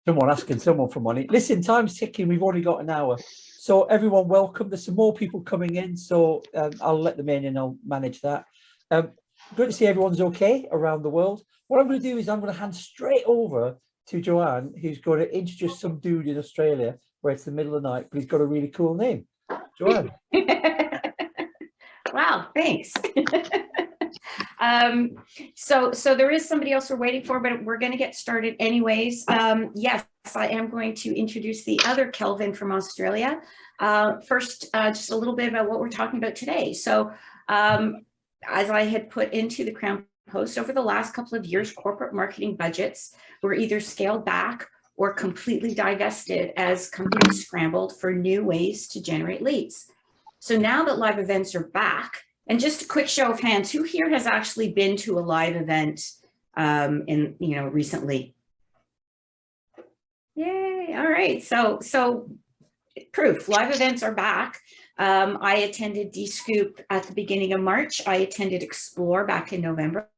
Someone asking someone for money. Listen, time's ticking. We've only got an hour. So everyone, welcome. There's some more people coming in, so I'll let them in and I'll manage that. Good to see everyone's okay around the world. What I'm going to do is I'm going to hand straight over to Joanne, who's going to introduce some dude in Australia where it's the middle of the night, but he's got a really cool name. Joanne. Wow, thanks. So there is somebody else we're waiting for, but we're going to get started anyways. Yes, I am going to introduce the other Kelvin from Australia. First, just a little bit about what we're talking about today. So as I had put into the Crown Post, over the last couple of years, corporate marketing budgets were either scaled back or completely divested as companies scrambled for new ways to generate leads. So now that live events are back, and just a quick show of hands, who here has actually been to a live event recently? Yay! All right, so proof, live events are back. I attended D-Scoop at the beginning of March. I attended Explore back in November.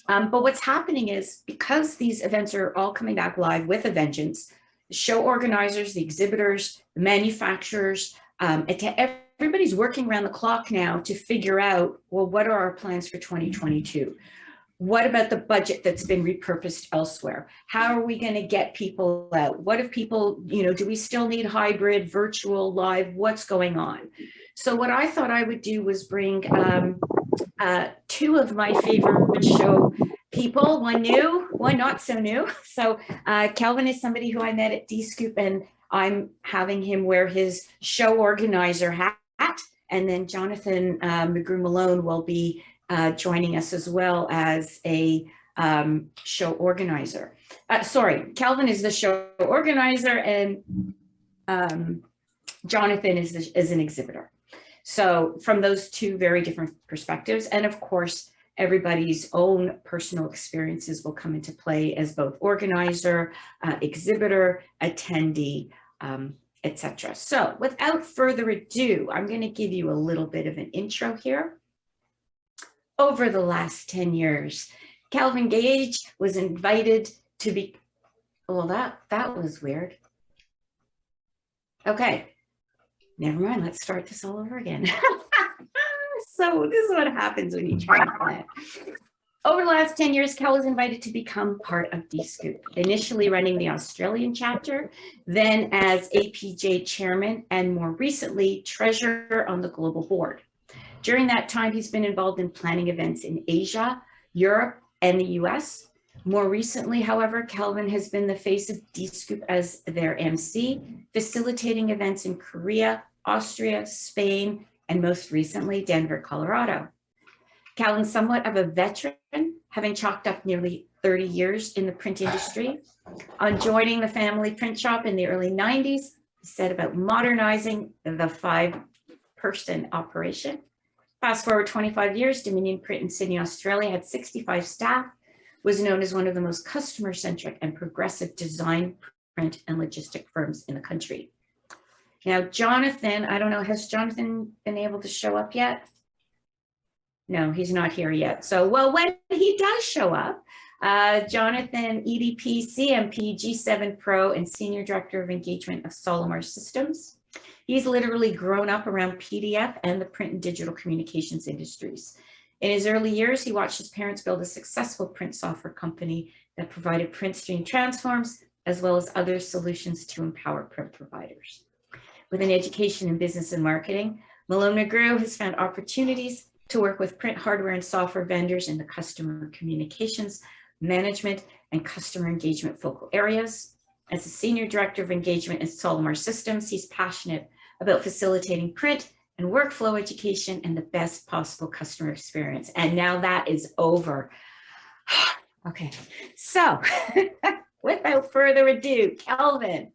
But what's happening is, because these events are all coming back live with a vengeance, the show organizers, the exhibitors, the manufacturers, everybody's working around the clock now to figure out, well, what are our plans for 2022? What about the budget that's been repurposed elsewhere? How are we going to get people out? What if people, do we still need hybrid, virtual, live? What's going on? So what I thought I would do was bring two of my favorite show people, one new, one not so new. So Kelvin is somebody who I met at D-Scoop, and I'm having him wear his show organizer hat. And then Jonathan McGrew-Malone will be joining us as well as a show organizer. Sorry, Kelvin is the show organizer, and Jonathan is an exhibitor. So from those two very different perspectives, and of course, everybody's own personal experiences will come into play as both organizer, exhibitor, attendee, etc. So without further ado, I'm going to give you a little bit of an intro here. Over the last 10 years, Kelvin Gage was invited to be, well, that was weird. Okay, never mind, let's start this all over again. So this is what happens when you try and plan. Over the last 10 years, Kel was invited to become part of D-Scoop, initially running the Australian chapter, then as APJ chairman, and more recently, treasurer on the global board. During that time, he's been involved in planning events in Asia, Europe, and the US. More recently, however, Kelvin has been the face of D-Scoop as their MC, facilitating events in Korea, Austria, Spain, and most recently, Denver, Colorado. Kelvin's somewhat of a veteran, having chalked up nearly 30 years in the print industry. On joining the family print shop in the early 90s, he said about modernizing the 5-person operation. Fast forward 25 years, Dominion Print in Sydney, Australia had 65 staff, was known as one of the most customer-centric and progressive design, print, and logistic firms in the country. Now, Jonathan, I don't know, has Jonathan been able to show up yet? No, he's not here yet. So, well, when he does show up, Jonathan, EDP, CMP, G7 Pro, and Senior Director of Engagement of Solomar Systems. He's literally grown up around PDF and the print and digital communications industries. In his early years, he watched his parents build a successful print software company that provided print stream transforms, as well as other solutions to empower print providers. With an education in business and marketing, Malone McGrew has found opportunities to work with print hardware and software vendors in the customer communications, management, and customer engagement focal areas. As a Senior Director of Engagement at Solomar Systems, he's passionate about facilitating print and workflow education and the best possible customer experience. And now that is over. Okay, so without further ado, Kelvin.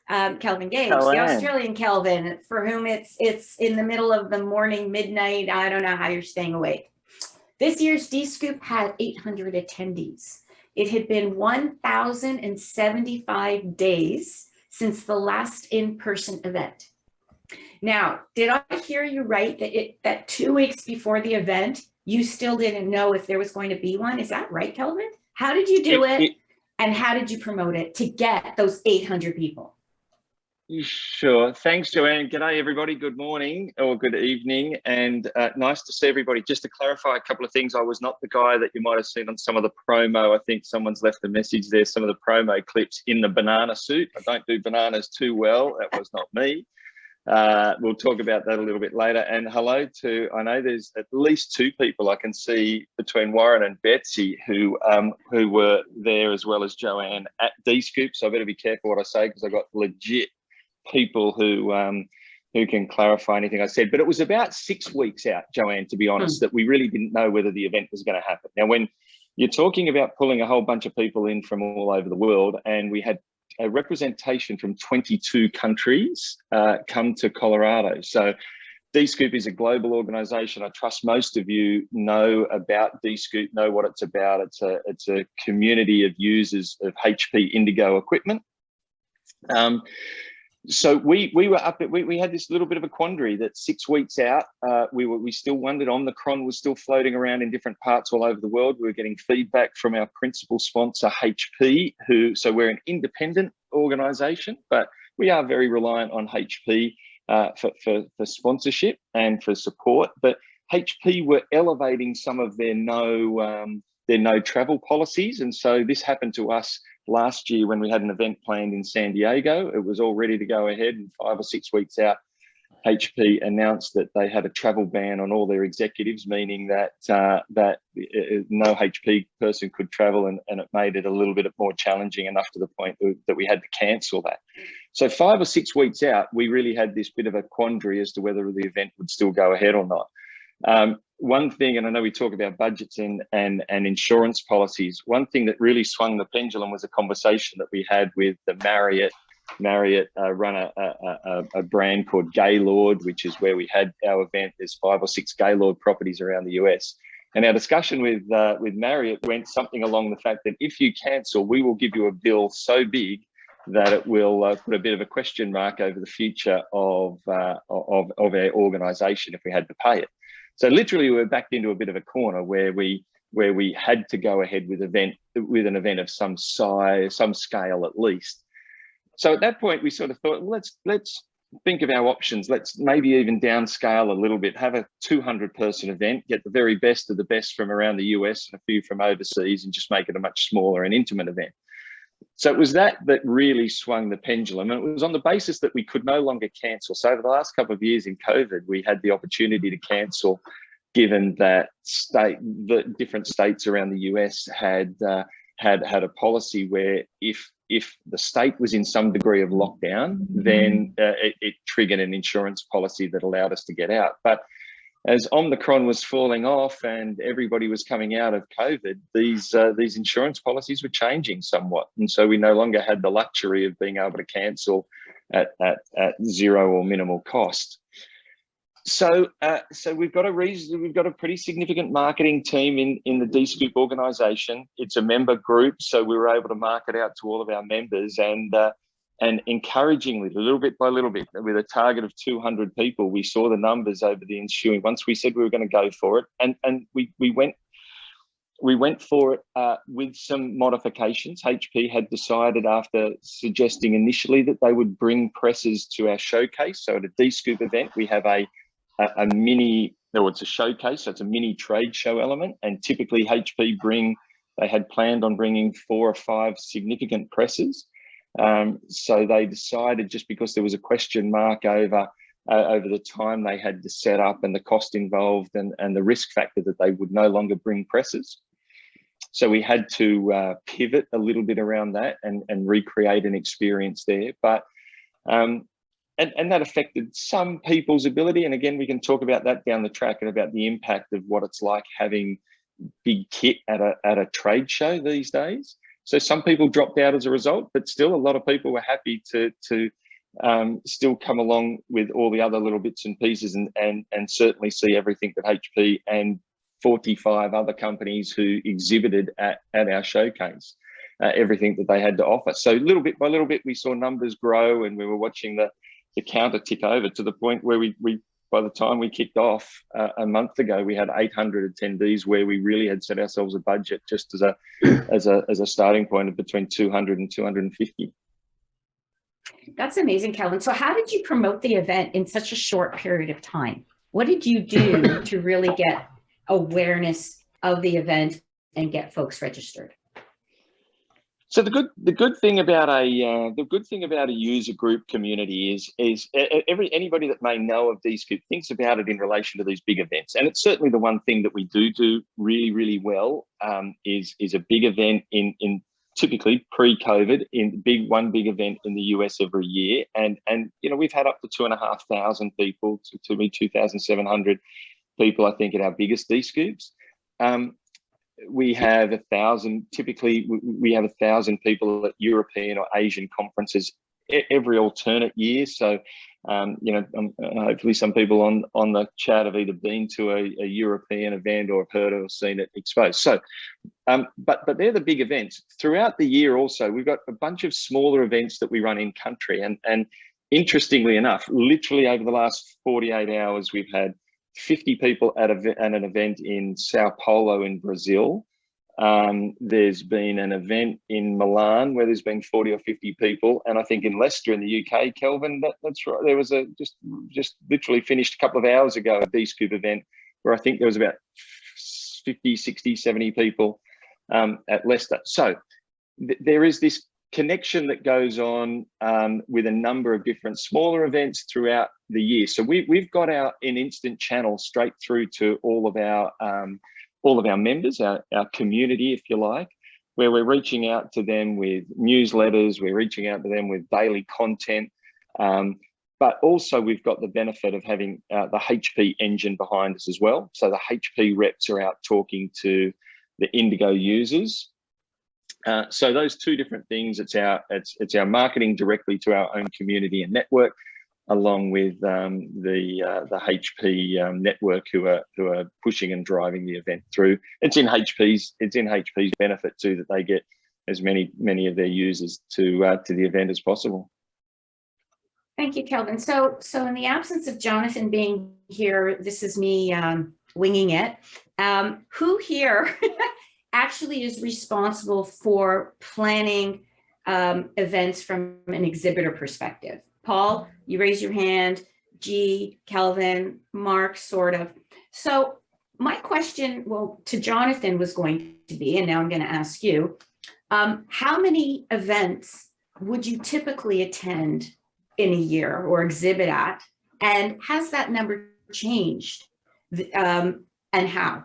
Kelvin Gage, the Australian Kelvin, for whom it's in the middle of the morning, midnight. I don't know how you're staying awake. This year's D-Scoop had 800 attendees. It had been 1,075 days since the last in-person event. Now, did I hear you right that 2 weeks before the event, you still didn't know if there was going to be one? Is that right, Kelvin? How did you do it? and how did you promote it to get those 800 people? Sure. Thanks, Joanne. G'day, everybody. Good morning or good evening, and nice to see everybody. Just to clarify a couple of things, I was not the guy that you might have seen on some of the promo. I think someone's left a message there, some of the promo clips in the banana suit. I don't do bananas too well. That was not me. We'll talk about that a little bit later. And hello to, I know there's at least two people I can see between Warren and Betsy who were there, as well as Joanne at D-Scoop. So I better be careful what I say, because I've got legit people who can clarify anything I said. But it was about 6 weeks out, Joanne, to be honest, that we really didn't know whether the event was going to happen. Now, when you're talking about pulling a whole bunch of people in from all over the world, and we had a representation from 22 countries come to Colorado. So D-Scoop is a global organization. I trust most of you know about D-Scoop, know what it's about. It's a community of users of HP Indigo equipment. So we were up at, we had this little bit of a quandary that 6 weeks out, we still wondered. Omicron was still floating around in different parts all over the world. We were getting feedback from our principal sponsor, HP, so we're an independent organization, but we are very reliant on HP for sponsorship and for support. But HP were elevating some of their no travel policies. And so this happened to us last year when we had an event planned in San Diego. It was all ready to go ahead, and 5 or 6 weeks out, HP announced that they had a travel ban on all their executives, meaning that no HP person could travel, and it made it a little bit more challenging, enough to the point that we had to cancel that. So 5 or 6 weeks out, we really had this bit of a quandary as to whether the event would still go ahead or not. One thing, and I know we talk about budgets and insurance policies, one thing that really swung the pendulum was a conversation that we had with the Marriott. Marriott run a brand called Gaylord, which is where we had our event. There's 5 or 6 Gaylord properties around the US. And our discussion with Marriott went something along the fact that if you cancel, we will give you a bill so big that it will put a bit of a question mark over the future of our organisation if we had to pay it. So literally, we were backed into a bit of a corner where we had to go ahead with an event of some size, some scale at least. So at that point, we sort of thought, well, let's think of our options. Let's maybe even downscale a little bit, have a 200-person event, get the very best of the best from around the US and a few from overseas, and just make it a much smaller and intimate event. So it was that really swung the pendulum, and it was on the basis that we could no longer cancel. So over the last couple of years in COVID, we had the opportunity to cancel, given that the different states around the US had a policy where if the state was in some degree of lockdown, then it triggered an insurance policy that allowed us to get out. But as Omicron was falling off and everybody was coming out of COVID, these insurance policies were changing somewhat. And so we no longer had the luxury of being able to cancel at zero or minimal cost. So we've got a pretty significant marketing team in the D-Scoop organisation. It's a member group, so we were able to market out to all of our members, and encouragingly, little bit by little bit, with a target of 200 people, we saw the numbers over the ensuing. Once we said we were going to go for it, and we went for it with some modifications. HP had decided, after suggesting initially that they would bring presses to our showcase. So at a D-Scoop event, we have a mini, no, it's a showcase, so it's a mini trade show element, and typically HP they had planned on bringing 4 or 5 significant presses. So they decided, just because there was a question mark over the time they had to set up and the cost involved and the risk factor, that they would no longer bring presses. So we had to pivot a little bit around that and recreate an experience there. But and that affected some people's ability. And again, we can talk about that down the track, and about the impact of what it's like having big kit at a trade show these days. So some people dropped out as a result, but still a lot of people were happy to still come along with all the other little bits and pieces, and certainly see everything that HP and 45 other companies who exhibited at our showcase, everything that they had to offer. So little bit by little bit, we saw numbers grow, and we were watching the counter tick over to the point where we by the time we kicked off a month ago, we had 800 attendees, where we really had set ourselves a budget just as a starting point of between 200 and 250. That's amazing, Kelvin. So how did you promote the event in such a short period of time? What did you do to really get awareness of the event and get folks registered? So the good thing about a user group community is anybody that may know of DScoop thinks about it in relation to these big events, and it's certainly the one thing that we do really well. Is a big event in typically pre-COVID, one big event in the US every year, and we've had up to 2,500 people to 2,700 people, I think, at our biggest DScoops. We have 1,000. Typically, we have 1,000 people at European or Asian conferences every alternate year. So, hopefully, some people on the chat have either been to a European event or have heard or seen it exposed. So, but they're the big events. Throughout the year, also, we've got a bunch of smaller events that we run in country, and interestingly enough, literally over the last 48 hours, we've had 50 people at an event in Sao Paulo in Brazil. There's been an event in Milan where there's been 40 or 50 people, and I think in Leicester in the UK, Kelvin, that's right. There was a just literally finished a couple of hours ago, a DScoop event where I think there was about 50, 60, 70 people at Leicester. So there is this connection that goes on with a number of different smaller events throughout the year. So we've got an instant channel straight through to all of our members, our community, if you like, where we're reaching out to them with newsletters, we're reaching out to them with daily content, but also we've got the benefit of having the HP engine behind us as well. So the HP reps are out talking to the Indigo users. So those two different things, it's our marketing directly to our own community and network, along with the HP network who are pushing and driving the event through. It's in HP's benefit too that they get as many of their users to the event as possible. Thank you, Kelvin. So in the absence of Jonathan being here, this is me winging it. Who here actually is responsible for planning events from an exhibitor perspective? Paul, you raise your hand. G, Kelvin, Mark, sort of. So my question, to Jonathan was going to be, and now I'm going to ask you, how many events would you typically attend in a year or exhibit at? And has that number changed? And how?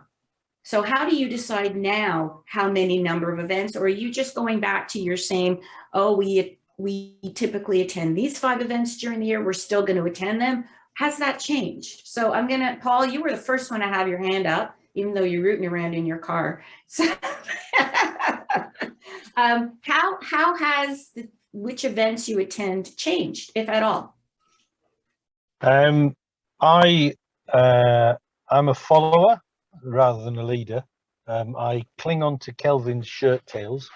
So how do you decide now how many number of events, or are you just going back to your same, we typically attend these 5 events during the year, we're still going to attend them? Has that changed? So Paul, you were the first one to have your hand up, even though you're rooting around in your car. So how has which events you attend changed, if at all? I'm a follower rather than a leader. I cling on to Kelvin's shirt tails,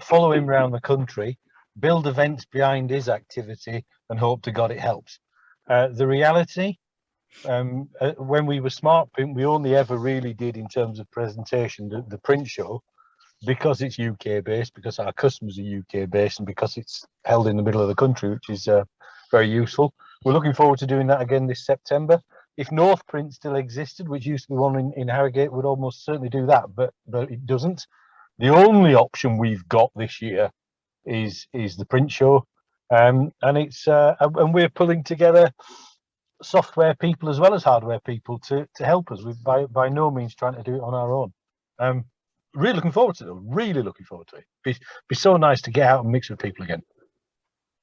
follow him around the country, build events behind his activity, and hope to God it helps. The reality, when we were Smart Print, we only ever really did, in terms of presentation, the print show, because it's UK based, because our customers are UK based, and because it's held in the middle of the country, which is very useful. We're looking forward to doing that again this September. If North Print still existed, which used to be one in Harrogate, would almost certainly do that, but it doesn't. The only option we've got this year is the print show, and it's and we're pulling together software people as well as hardware people to help us. With by no means trying to do it on our own. Really looking forward to it. Really looking forward to it. Be so nice to get out and mix with people again.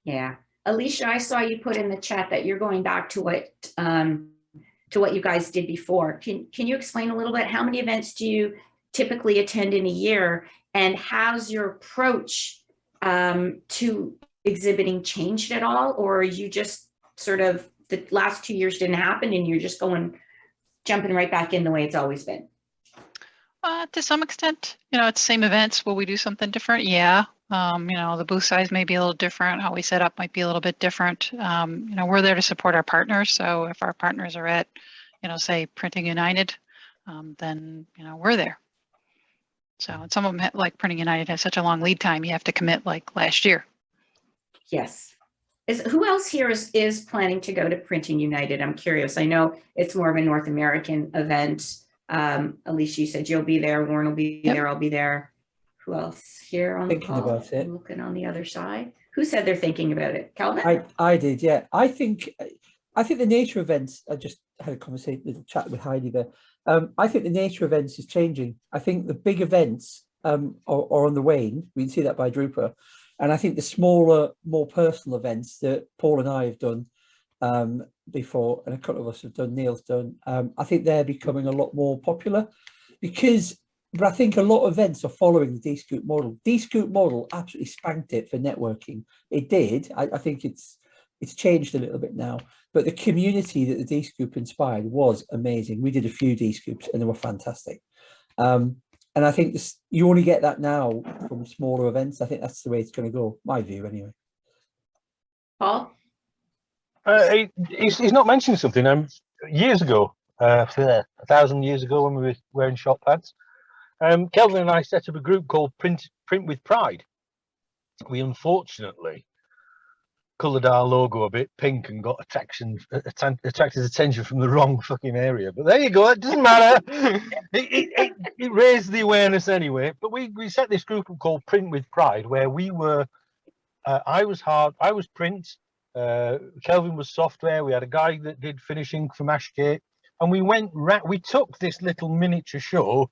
Yeah, Alicia, I saw you put in the chat that you're going back to what you guys did before. Can you explain a little bit, how many events do you typically attend in a year, and how's your approach to exhibiting changed at all? Or are you just sort of, the last 2 years didn't happen and you're just jumping right back in the way it's always been? To some extent, it's same events. Will we do something different? Yeah. The booth size may be a little different. How we set up might be a little bit different. We're there to support our partners. So if our partners are at, say Printing United, then, we're there. So and some of them, like Printing United, has such a long lead time. You have to commit like last year. Yes. Who else here is planning to go to Printing United? I'm curious. I know it's more of a North American event. Alicia, you said you'll be there. Warren will be there. I'll be there. Who else here on the Thinking call? about it. I'm looking on the other side. Who said they're thinking about it? Kelvin? I did, yeah. I think the nature of events, I just had a conversation, little chat with Heidi there. I think the nature of events is changing. I think the big events are on the wane. We can see that by Drupal. And I think the smaller, more personal events that Paul and I have done before, and a couple of us have done, Neil's done, I think they're becoming a lot more popular but I think a lot of events are following the D-Scoop model. D-Scoop model absolutely spanked it for networking. It did. I think it's changed a little bit now, but the community that the D-Scoop inspired was amazing. We did a few D-Scoops and they were fantastic. And I think you only get that now from smaller events. I think that's the way it's going to go. My view, anyway. Paul? He's not mentioning something. Years ago, 1,000 years ago, when we were wearing shop pads, Kelvin and I set up a group called Print with Pride. We unfortunately coloured our logo a bit pink and got attracted attention from the wrong fucking area. But there you go. It doesn't matter. it raised the awareness anyway. But we set this group up called Print with Pride, where we were. I was print. Kelvin was software. We had a guy that did finishing from Ashgate, and we took this little miniature show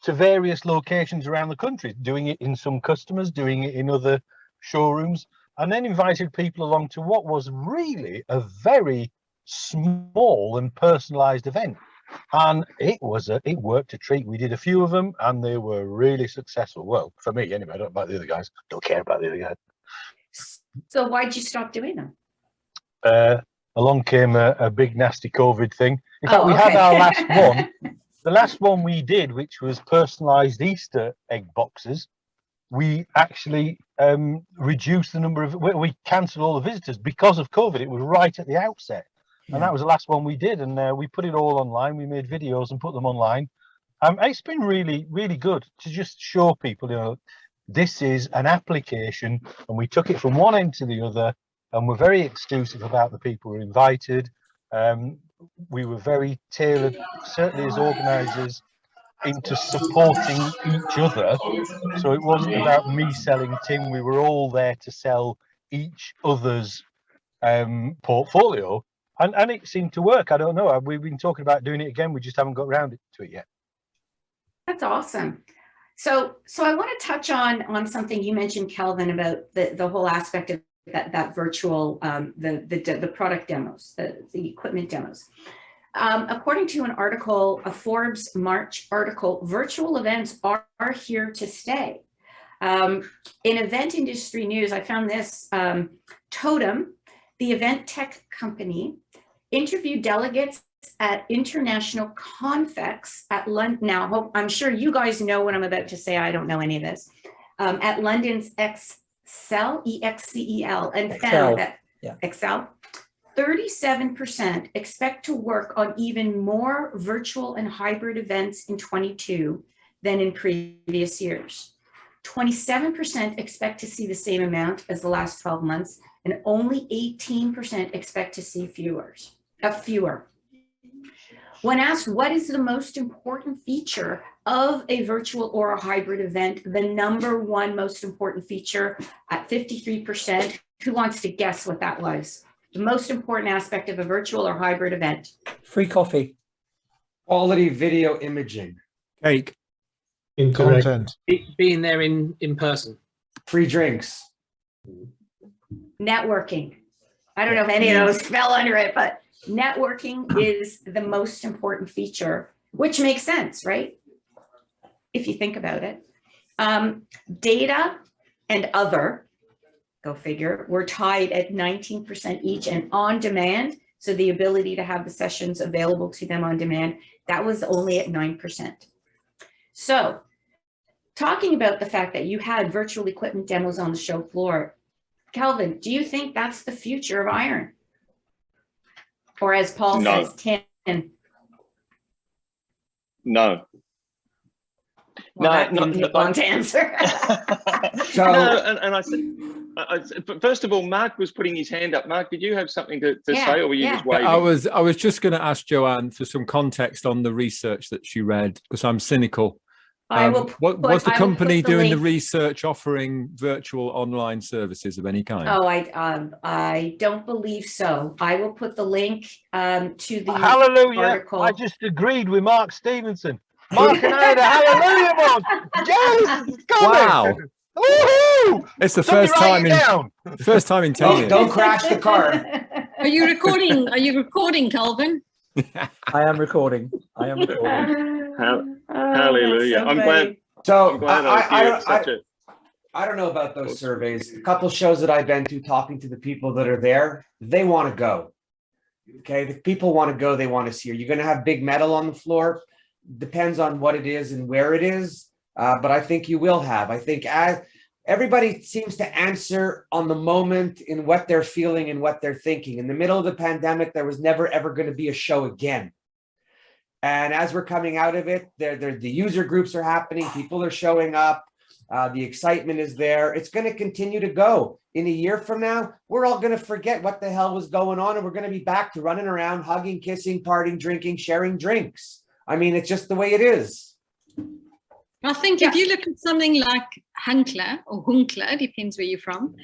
to various locations around the country, doing it in some customers, doing it in other showrooms, and then invited people along to what was really a very small and personalized event. And it worked a treat. We did a few of them and they were really successful. Well, for me anyway. I don't know about the other guys. Don't care about the other guys. So why'd you stop doing them? Along came a big nasty COVID thing. In fact, we okay. had our last one. The last one we did, which was personalized Easter egg boxes, we actually reduced the number of, we cancelled all the visitors because of COVID. It was right at the outset. And that was the last one we did. And we put it all online. We made videos and put them online. It's been really, really good to just show people, this is an application, and we took it from one end to the other, and we're very exclusive about the people who are invited. We were very tailored, certainly as organisers, into supporting each other. So it wasn't about me selling Tim. We were all there to sell each other's portfolio, and it seemed to work. I don't know. We've been talking about doing it again. We just haven't got around to it yet. That's awesome. So I want to touch on something you mentioned, Kelvin, about the whole aspect of that virtual, the product demos, the equipment demos. According to an article, a Forbes March article, virtual events are here to stay. In event industry news, I found this. Totem, the event tech company, interviewed delegates at International Confex at London. Now, I'm sure you guys know what I'm about to say. I don't know any of this. At London's Excel, EXCEL, and found that Excel, 37% expect to work on even more virtual and hybrid events in 22 than in previous years. 27% expect to see the same amount as the last 12 months, and only 18% expect to see fewer. When asked what is the most important feature of a virtual or a hybrid event, the number one most important feature at 53%, who wants to guess what that was? The most important aspect of a virtual or hybrid event? Free coffee. Quality video imaging. Cake. Incorrect. Content. Being there in person. Free drinks. Networking. I don't know if any of those fell under it, but networking is the most important feature, which makes sense, right? If you think about it. Data and other, go figure, were tied at 19% each, and on demand, so the ability to have the sessions available to them on demand, that was only at 9%. So talking about the fact that you had virtual equipment demos on the show floor, Kelvin, do you think that's the future of iron? Or as Paul No. says, tin? No. Well, No, that no, didn't take no. long to answer. So No, and I said, but first of all, Mark was putting his hand up. Mark, did you have something to Yeah, say, or were you yeah. just waving? I was just going to ask Joanne for some context on the research that she read, because I'm cynical. I will Was the I will company put the doing the link- research offering virtual online services of any kind? Oh, I don't believe so. I will put the link to the Hallelujah. article. I just agreed with Mark Stevenson. Mark and I had a hallelujah moment. Yes, it's coming. Wow. Woohoo! It's the Somebody first write time it in down. 10 years. don't crash the car. Are you recording? Are you recording, Kelvin? I am recording. I am recording. Hallelujah. I'm glad. So I'm glad I was here at such a. I don't know about those surveys. A couple shows that I've been to, talking to the people that are there, they want to go. Okay, the people want to go. They want to see. Are you going to have big metal on the floor? Depends on what it is and where it is. But I think you will have. I think as everybody seems to answer on the moment in what they're feeling and what they're thinking. In the middle of the pandemic, there was never ever going to be a show again. And as we're coming out of it, the user groups are happening. People are showing up. The excitement is there. It's going to continue to go. In a year from now, we're all going to forget what the hell was going on, and we're going to be back to running around, hugging, kissing, partying, drinking, sharing drinks. I mean, it's just the way it is. I think if you look at something like Hunkler or Hunkler, depends where you're from,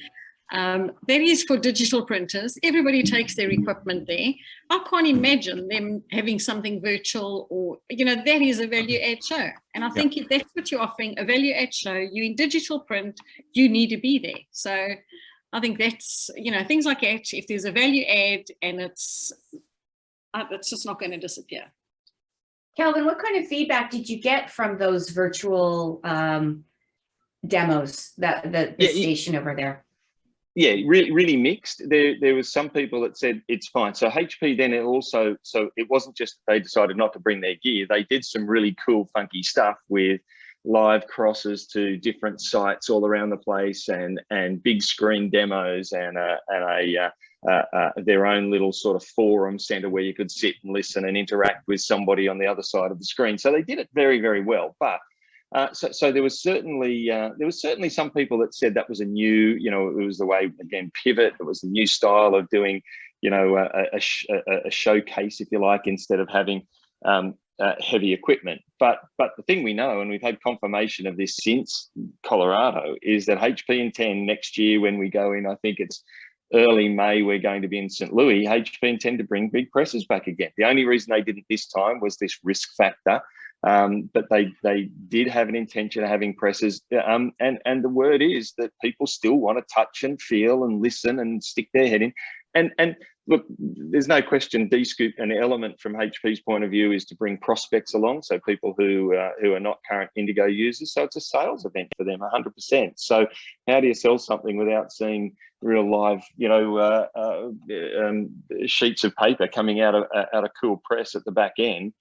that is for digital printers. Everybody takes their equipment there. I can't imagine them having something virtual or, that is a value add show. And I think if that's what you're offering, a value add show, you in digital print, you need to be there. So I think that's, things like that, if there's a value add and it's just not going to disappear. Kelvin, what kind of feedback did you get from those virtual demos, the station over there? Yeah, really mixed. There was some people that said it's fine. So HP then also, so it wasn't just that they decided not to bring their gear. They did some really cool, funky stuff with live crosses to different sites all around the place, and big screen demos, and their own little sort of forum center where you could sit and listen and interact with somebody on the other side of the screen. So they did it very, very well. But so there was certainly some people that said that was a new, it was the way, again, pivot. It was the new style of doing, a showcase, if you like, instead of having heavy equipment. But the thing we know, and we've had confirmation of this since Colorado, is that HP intend next year when we go in, I think it's early May, we're going to be in St. Louis, HP intend to bring big presses back again. The only reason they didn't this time was this risk factor. But they did have an intention of having presses, and the word is that people still want to touch and feel and listen and stick their head in. And look, there's no question D-Scoop, an element from HP's point of view, is to bring prospects along, so people who are not current Indigo users. So it's a sales event for them, 100%. So how do you sell something without seeing real live, sheets of paper coming out of a cool press at the back end?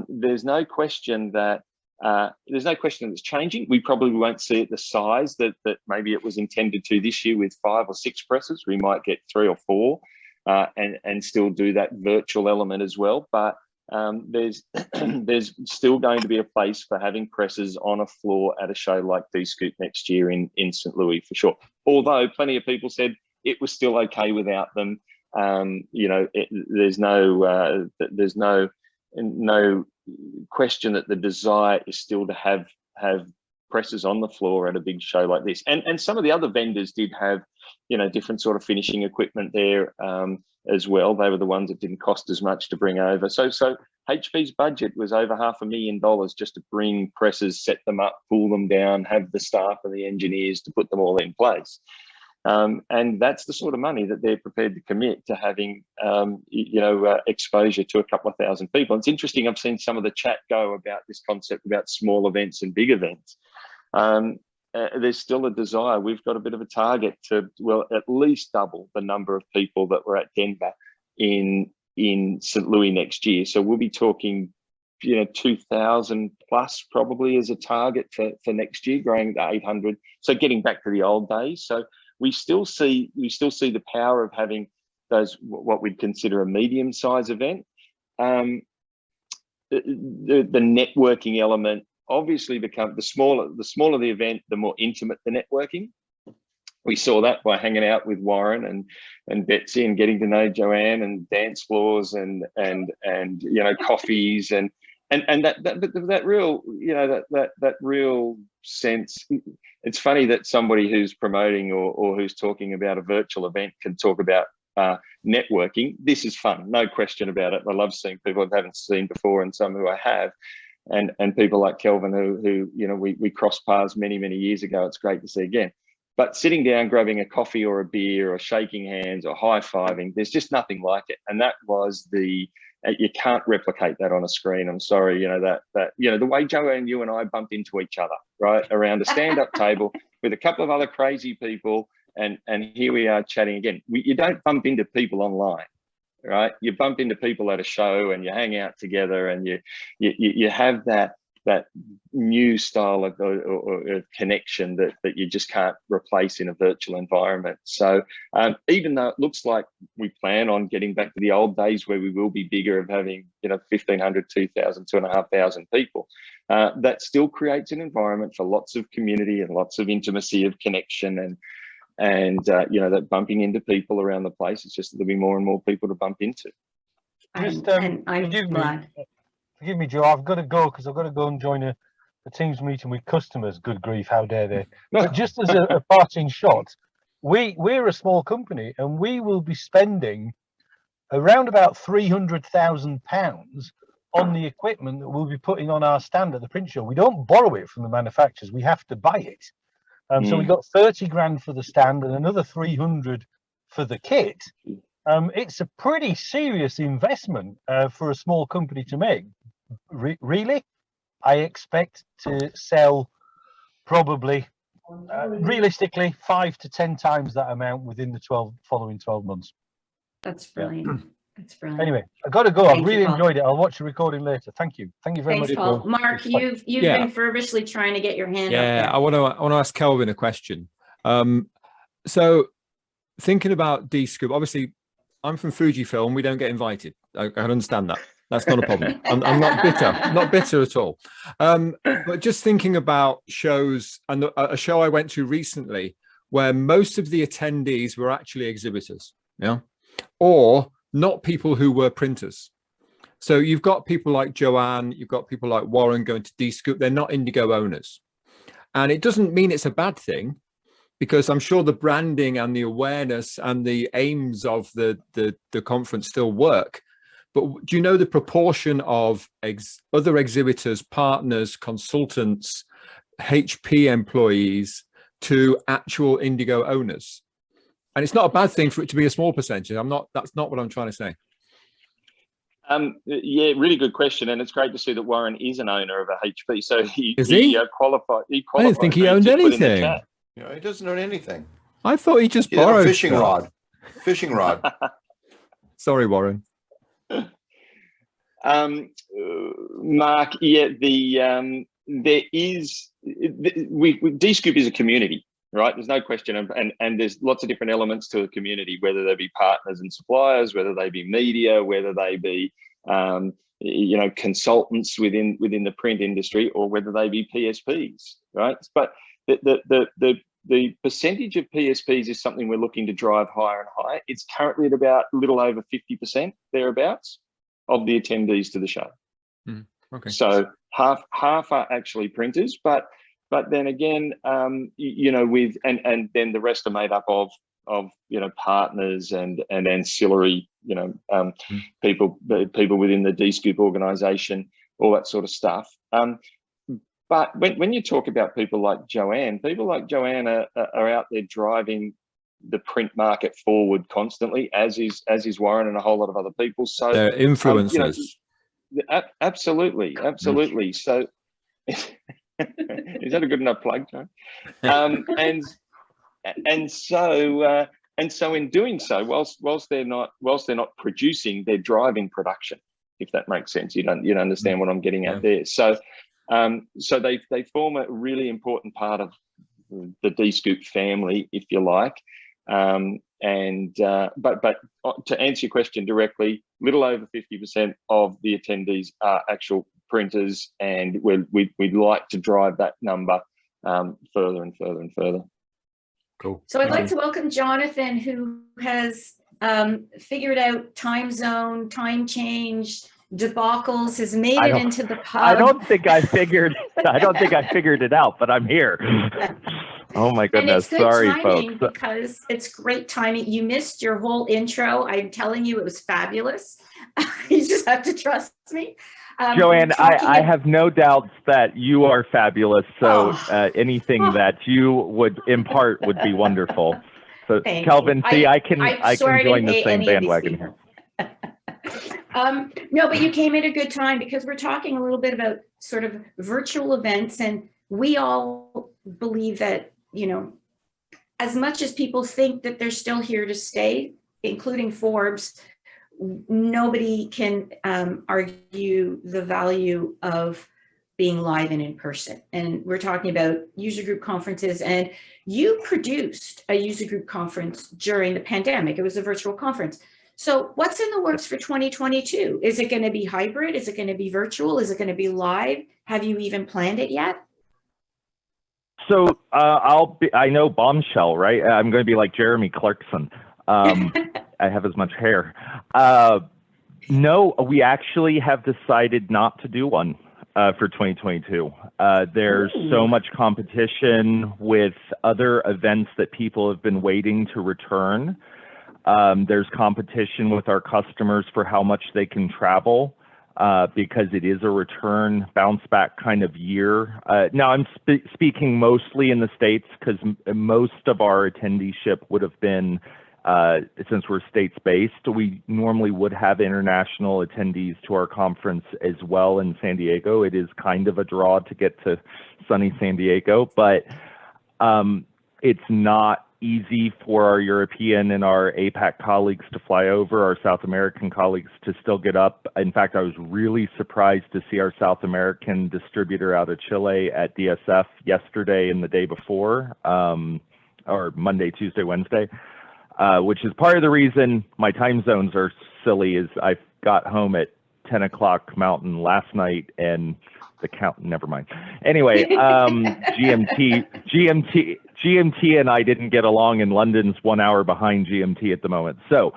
There's no question that it's changing. We probably won't see it the size that maybe it was intended to this year with 5 or 6 presses. We might get 3 or 4 and still do that virtual element as well. But there's still going to be a place for having presses on a floor at a show like D-Scoop next year in St. Louis for sure. Although plenty of people said it was still okay without them. There's no question that the desire is still to have presses on the floor at a big show like this. And some of the other vendors did have, different sort of finishing equipment there as well. They were the ones that didn't cost as much to bring over. So HP's budget was over $500,000 just to bring presses, set them up, pull them down, have the staff and the engineers to put them all in place. And that's the sort of money that they're prepared to commit to having, exposure to a couple of thousand people. It's interesting. I've seen some of the chat go about this concept about small events and big events. There's still a desire. We've got a bit of a target to, at least double the number of people that were at Denver in St. Louis next year. So we'll be talking 2,000 plus probably as a target for next year, growing to 800. So getting back to the old days. So we still see the power of having those, what we'd consider a medium size event. The networking element obviously become the smaller the event, the more intimate the networking. We saw that by hanging out with Warren and Betsy and getting to know Joanne, and dance floors and coffees and that real that real sense. It's funny that somebody who's promoting or who's talking about a virtual event can talk about networking. This is fun, no question about it. I love seeing people I haven't seen before and some who I have, and people like Kelvin who we crossed paths many years ago. It's great to see again. But sitting down, grabbing a coffee or a beer or shaking hands or high-fiving, there's just nothing like it. And that was you can't replicate that on a screen. I'm sorry, the way Joanne, you and I bumped into each other, right, around a stand-up table with a couple of other crazy people, and here we are chatting again. You don't bump into people online, right? You bump into people at a show and you hang out together, and you have that new style of connection that you just can't replace in a virtual environment. So even though it looks like we plan on getting back to the old days where we will be bigger, of having 1,500, 2,000, 2,500 people, that still creates an environment for lots of community and lots of intimacy of connection and that bumping into people around the place. It's just there'll be more and more people to bump into. And I'm glad. Forgive me, Joe, I've got to go because I've got to go and join a Teams meeting with customers. Good grief, how dare they? But just as a parting shot, we're a small company and we will be spending around about £300,000 on the equipment that we'll be putting on our stand at the print show. We don't borrow it from the manufacturers, we have to buy it. So we got 30 grand for the stand and another 300 for the kit. It's a pretty serious investment for a small company to make. Really, I expect to sell probably realistically 5 to 10 times that amount within the following 12 months. That's brilliant. That's brilliant. Anyway, I got to go. I've really enjoyed it. I'll watch the recording later. Thank you very much. Paul. Mark, you've been feverishly trying to get your hand up there. I want to ask Kelvin a question. So thinking about D-Scoop, obviously I'm from Fujifilm. We don't get invited. I can understand that. That's not a problem. I'm not bitter at all. But just thinking about shows, and a show I went to recently where most of the attendees were actually exhibitors, or not people who were printers. So you've got people like Joanne, you've got people like Warren going to D-Scoop. They're not Indigo owners. And it doesn't mean it's a bad thing, because I'm sure the branding and the awareness and the aims of the conference still work. But do you know the proportion of other exhibitors, partners, consultants, HP employees to actual Indigo owners? And it's not a bad thing for it to be a small percentage. That's not what I'm trying to say. Yeah, really good question, and it's great to see that Warren is an owner of a HP. So he qualified. I didn't think he owned anything. He doesn't own anything. I thought he just borrowed a fishing rod. Fishing rod. Sorry, Warren. Mark, there is D-Scoop is a community, right? There's no question, and there's lots of different elements to a community, whether they be partners and suppliers, whether they be media, whether they be consultants within the print industry, or whether they be PSPs, right? But the percentage of PSPs is something we're looking to drive higher and higher. It's currently at about a little over 50% thereabouts of the attendees to the show. Okay. So half are actually printers, but then again, with and then the rest are made up of partners and ancillary, people within the D-Scoop organization, all that sort of stuff. But when you talk about people like Joanne are out there driving the print market forward constantly, as is Warren and a whole lot of other people. So they're influencers. Absolutely. So is that a good enough plug, Joe? And so in doing so, whilst they're not producing, they're driving production. if that makes sense. You'd understand what I'm getting at Yeah. there. So, so they form a really important part of the D-Scoop family, if you like. But to answer your question directly, little over 50% of the attendees are actual printers, and we'd like to drive that number further and further and further. Cool. So I'd like to welcome Jonathan, who has figured out time zone, time change, debacles, has made it into the pub. I don't think I figured it out, but I'm here. Oh my And goodness. it's good Sorry, timing folks. because it's great timing. You missed your whole intro. I'm telling you, it was fabulous. You just have to trust me. Joanne, talking I ab- have no doubts that you are fabulous. So anything Oh. that you would impart would be wonderful. So Thank Kelvin, you. see, I can swear join didn't the hate same any of these bandwagon people. here. No, but you came at a good time because we're talking a little bit about sort of virtual events, and we all believe that, you know, as much as people think that they're still here to stay, including Forbes, nobody can argue the value of being live and in person. And we're talking about user group conferences, and you produced a user group conference during the pandemic. It was a virtual conference. So what's in the works for 2022? Is it going to be hybrid? Is it going to be virtual? Is it going to be live? Have you even planned it yet? So I know Bombshell, right? I'm going to be like Jeremy Clarkson. I have as much hair. No, we actually have decided not to do one for 2022. There's so much competition with other events that people have been waiting to return. There's competition with our customers for how much they can travel. Because it is a return bounce back kind of year. Now I'm speaking mostly in the States because most of our attendeeship would have been, since we're States based, we normally would have international attendees to our conference as well in San Diego. It is kind of a draw to get to sunny San Diego, but it's not easy for our European and our APAC colleagues to fly over, our South American colleagues to still get up. In fact, I was really surprised to see our South American distributor out of Chile at DSF yesterday and the day before, or Monday, Tuesday, Wednesday, which is part of the reason my time zones are silly is I got home at 10 o'clock Mountain last night and the count, never mind. Anyway, GMT and I didn't get along, and London's 1 hour behind GMT at the moment. So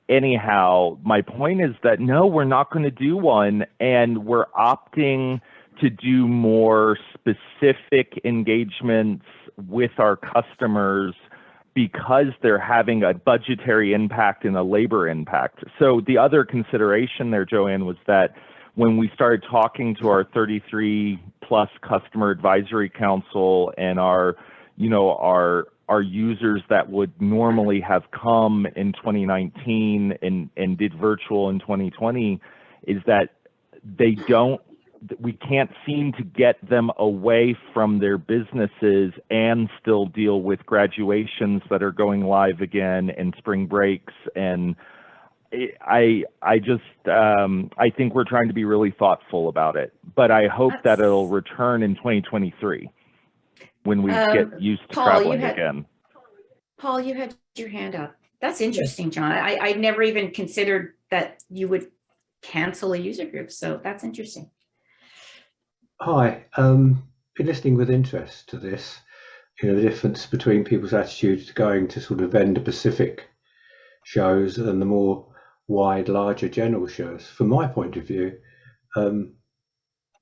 anyhow, my point is that no, we're not going to do one, and we're opting to do more specific engagements with our customers because they're having a budgetary impact and a labor impact. So the other consideration there, Joanne, was that when we started talking to our 33 plus customer advisory council and our users that would normally have come in 2019 and did virtual in 2020, is that we can't seem to get them away from their businesses and still deal with graduations that are going live again and spring breaks. And I think we're trying to be really thoughtful about it, but I hope that it'll return in 2023 when we get used to traveling again. Paul, you had your hand up. That's interesting, John. I never even considered that you would cancel a user group, so that's interesting. Hi, been listening with interest to this. The difference between people's attitudes to going to sort of vendor-specific shows and the more wide, larger general shows. From my point of view, the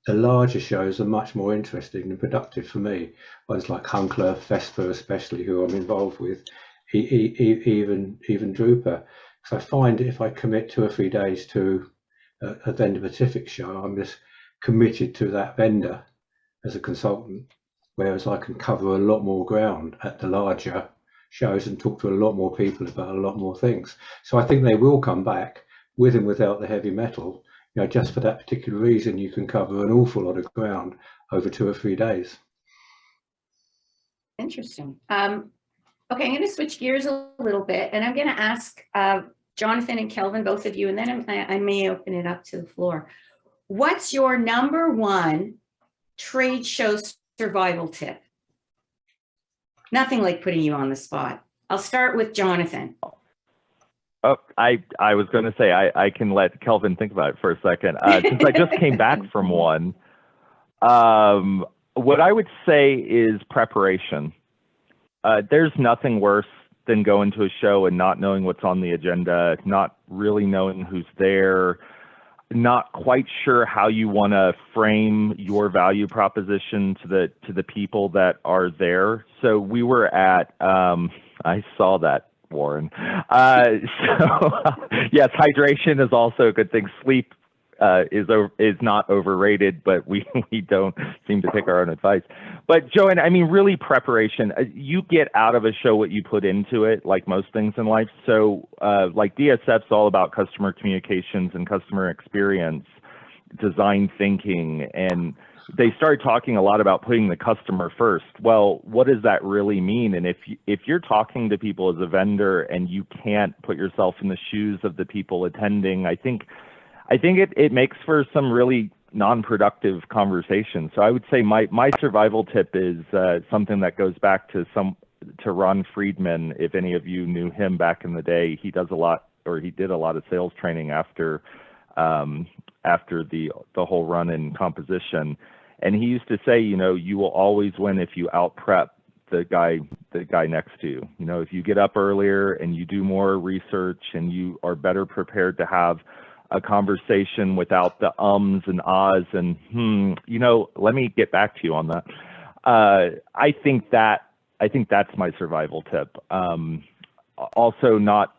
larger shows are much more interesting and productive for me. Ones like Hunkler, Vespa especially, who I'm involved with, even Drupal. So I find if I commit 2 or 3 days to a vendor-specific show, I'm just committed to that vendor as a consultant, whereas I can cover a lot more ground at the larger shows and talk to a lot more people about a lot more things. So I think they will come back with and without the heavy metal. Just for that particular reason, you can cover an awful lot of ground over 2 or 3 days. Interesting. Okay, I'm going to switch gears a little bit, and I'm going to ask Jonathan and Kelvin, both of you, and then I may open it up to the floor. What's your number one trade show survival tip? Nothing like putting you on the spot. I'll start with Jonathan. Oh, I was going to say I can let Kelvin think about it for a second. Since I just came back from one, what I would say is preparation. There's nothing worse than going to a show and not knowing what's on the agenda, not really knowing who's there, not quite sure how you want to frame your value proposition to the people that are there. So we were at, I saw that, Warren. So yes, hydration is also a good thing. Sleep is not overrated, but we don't seem to take our own advice. But Joanne, I mean, really preparation. You get out of a show what you put into it, like most things in life. So like DSF's all about customer communications and customer experience, design thinking, and they started talking a lot about putting the customer first. Well, what does that really mean? And if you're talking to people as a vendor and you can't put yourself in the shoes of the people attending, I think it makes for some really non-productive conversation. So I would say my survival tip is something that goes back to Ron Friedman. If any of you knew him back in the day, he did a lot of sales training after the whole run in composition. And he used to say, you will always win if you out prep the guy next to you. If you get up earlier and you do more research and you are better prepared to have a conversation without the ums and ahs and let me get back to you on that. I think that's my survival tip. Also, not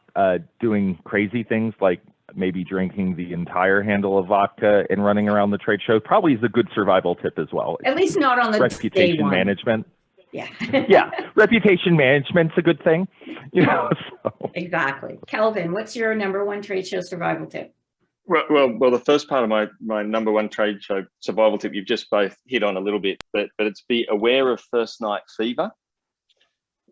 doing crazy things like maybe drinking the entire handle of vodka and running around the trade show probably is a good survival tip as well. At least not on the reputation day one. Management. Yeah. Yeah, reputation management's a good thing. So. Exactly. Kelvin, what's your number one trade show survival tip? Well, the first part of my number one trade show survival tip you've just both hit on a little bit, but it's be aware of first night fever.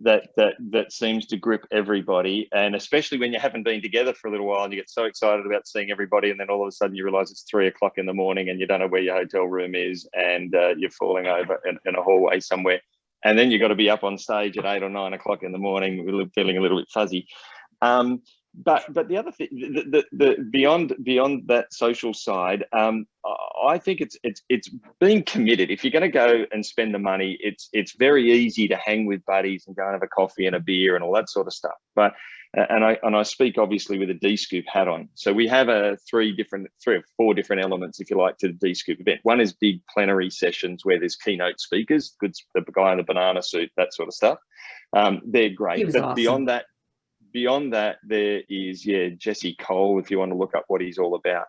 That seems to grip everybody, and especially when you haven't been together for a little while and you get so excited about seeing everybody, and then all of a sudden you realize it's 3 o'clock in the morning and you don't know where your hotel room is, and you're falling over in a hallway somewhere, and then you've got to be up on stage at 8 or 9 o'clock in the morning feeling a little bit fuzzy. But the other thing, the beyond that social side, I think it's being committed. If you're going to go and spend the money, it's very easy to hang with buddies and go and have a coffee and a beer and all that sort of stuff. But and I speak obviously with a D-Scoop hat on. So we have three or four different elements, if you like, to the D-Scoop event. One is big plenary sessions where there's keynote speakers, the guy in the banana suit, that sort of stuff. They're great. But awesome. Beyond that, there is, Jesse Cole, if you want to look up what he's all about.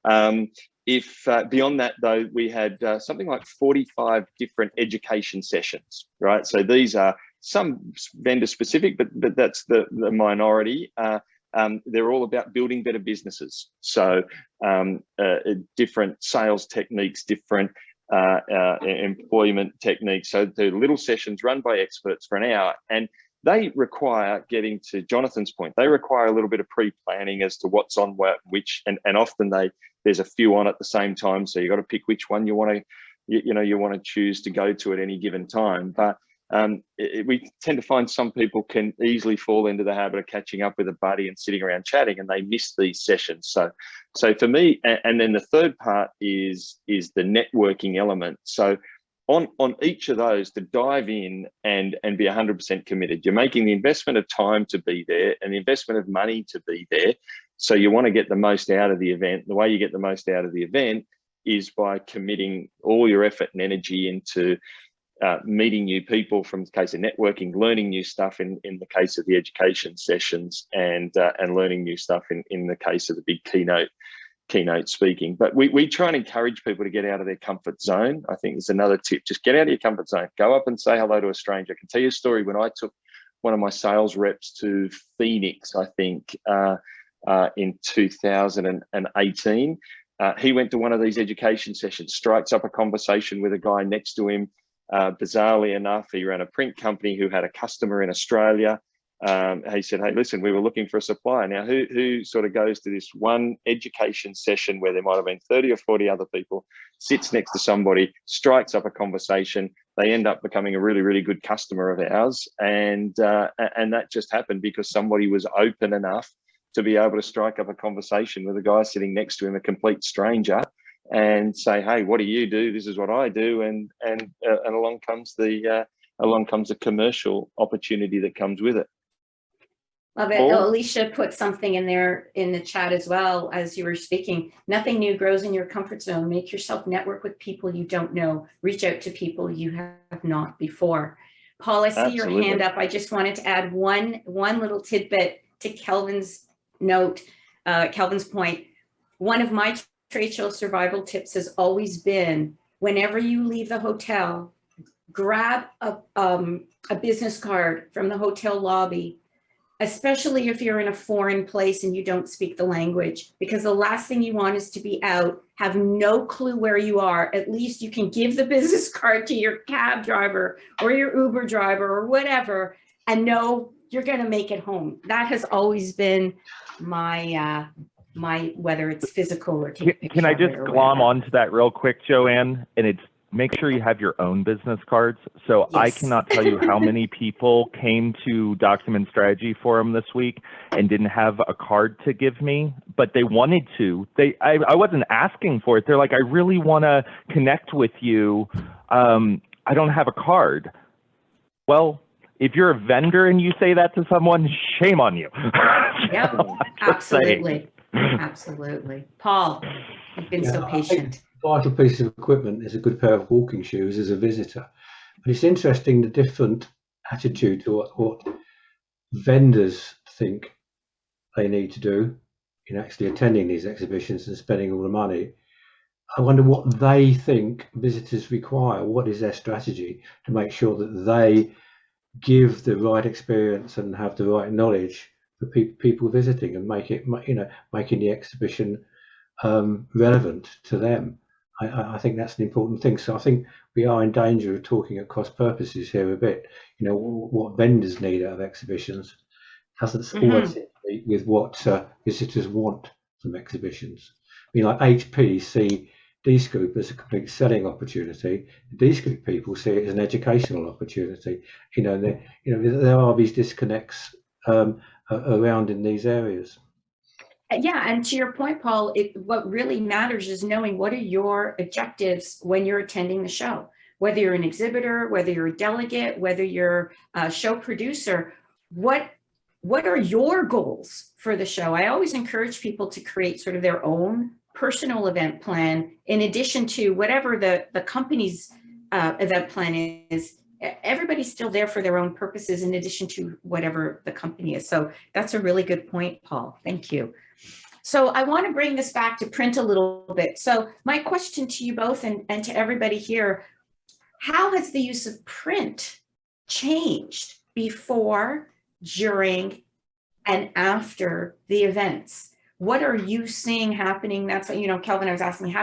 Beyond that, though, we had something like 45 different education sessions, right? So these are some vendor specific, but that's the minority. They're all about building better businesses. So different sales techniques, different employment techniques. So the little sessions run by experts for an hour, and they require, getting to Jonathan's point, they require a little bit of pre-planning as to what's on which, and often there's a few on at the same time, so you've got to pick which one you want to choose to go to at any given time. But we tend to find some people can easily fall into the habit of catching up with a buddy and sitting around chatting, and they miss these sessions. So for me, and then the third part is the networking element. So on each of those, to dive in and be 100% committed. You're making the investment of time to be there and the investment of money to be there. So you want to get the most out of the event. The way you get the most out of the event is by committing all your effort and energy into meeting new people, from the case of networking, learning new stuff in the case of the education sessions, and learning new stuff in the case of the big keynote speaking. But we try and encourage people to get out of their comfort zone. I think there's another tip. Just get out of your comfort zone. Go up and say hello to a stranger. I can tell you a story. When I took one of my sales reps to Phoenix, I think in 2018, he went to one of these education sessions, strikes up a conversation with a guy next to him. Bizarrely enough, he ran a print company who had a customer in Australia. he said, hey, listen, we were looking for a supplier. Now, who sort of goes to this one education session where there might have been 30 or 40 other people, sits next to somebody, strikes up a conversation, they end up becoming a really, really good customer of ours. And that just happened because somebody was open enough to be able to strike up a conversation with a guy sitting next to him, a complete stranger, and say, hey, what do you do? This is what I do. And along comes the commercial opportunity that comes with it. Love it. Oh, Alicia put something in there in the chat as well as you were speaking. Nothing new grows in your comfort zone. Make yourself network with people you don't know. Reach out to people you have not before. Paul, I see your hand up. I just wanted to add one little tidbit to Kelvin's note, Kelvin's point. One of my trade show survival tips has always been, whenever you leave the hotel, grab a business card from the hotel lobby, especially if you're in a foreign place and you don't speak the language, because the last thing you want is to be out, have no clue where you are. At least you can give the business card to your cab driver or your Uber driver or whatever, and know you're going to make it home. That has always been my whether it's physical or take a picture. Can I just glom whatever. onto that real quick, Joanne? And it's make sure you have your own business cards. So Yes. I cannot tell you how many people came to Document Strategy Forum this week and didn't have a card to give me, but they wanted to. I wasn't asking for it. They're like, I really want to connect with you. I don't have a card. Well, if you're a vendor and you say that to someone, shame on you. Yeah, absolutely. Absolutely. Paul, you've been so patient. Vital piece of equipment is a good pair of walking shoes as a visitor. But it's interesting the different attitude to what vendors think they need to do in actually attending these exhibitions and spending all the money. I wonder what they think visitors require. What is their strategy to make sure that they give the right experience and have the right knowledge for people visiting and making the exhibition relevant to them. I think that's an important thing. So I think we are in danger of talking at cross purposes here a bit. What vendors need out of exhibitions doesn't always fit with what visitors want from exhibitions. Like HP see D-Scoop as a complete selling opportunity. D-Scoop people see it as an educational opportunity. There are these disconnects around in these areas. Yeah, and to your point, Paul, what really matters is knowing what are your objectives when you're attending the show. Whether you're an exhibitor, whether you're a delegate, whether you're a show producer, what are your goals for the show? I always encourage people to create sort of their own personal event plan in addition to whatever the company's event plan is. Everybody's still there for their own purposes in addition to whatever the company is. So that's a really good point, Paul. Thank you. So I want to bring this back to print a little bit. So my question to you both and to everybody here, how has the use of print changed before, during, and after the events? What are you seeing happening? That's what, Kelvin, I was asking,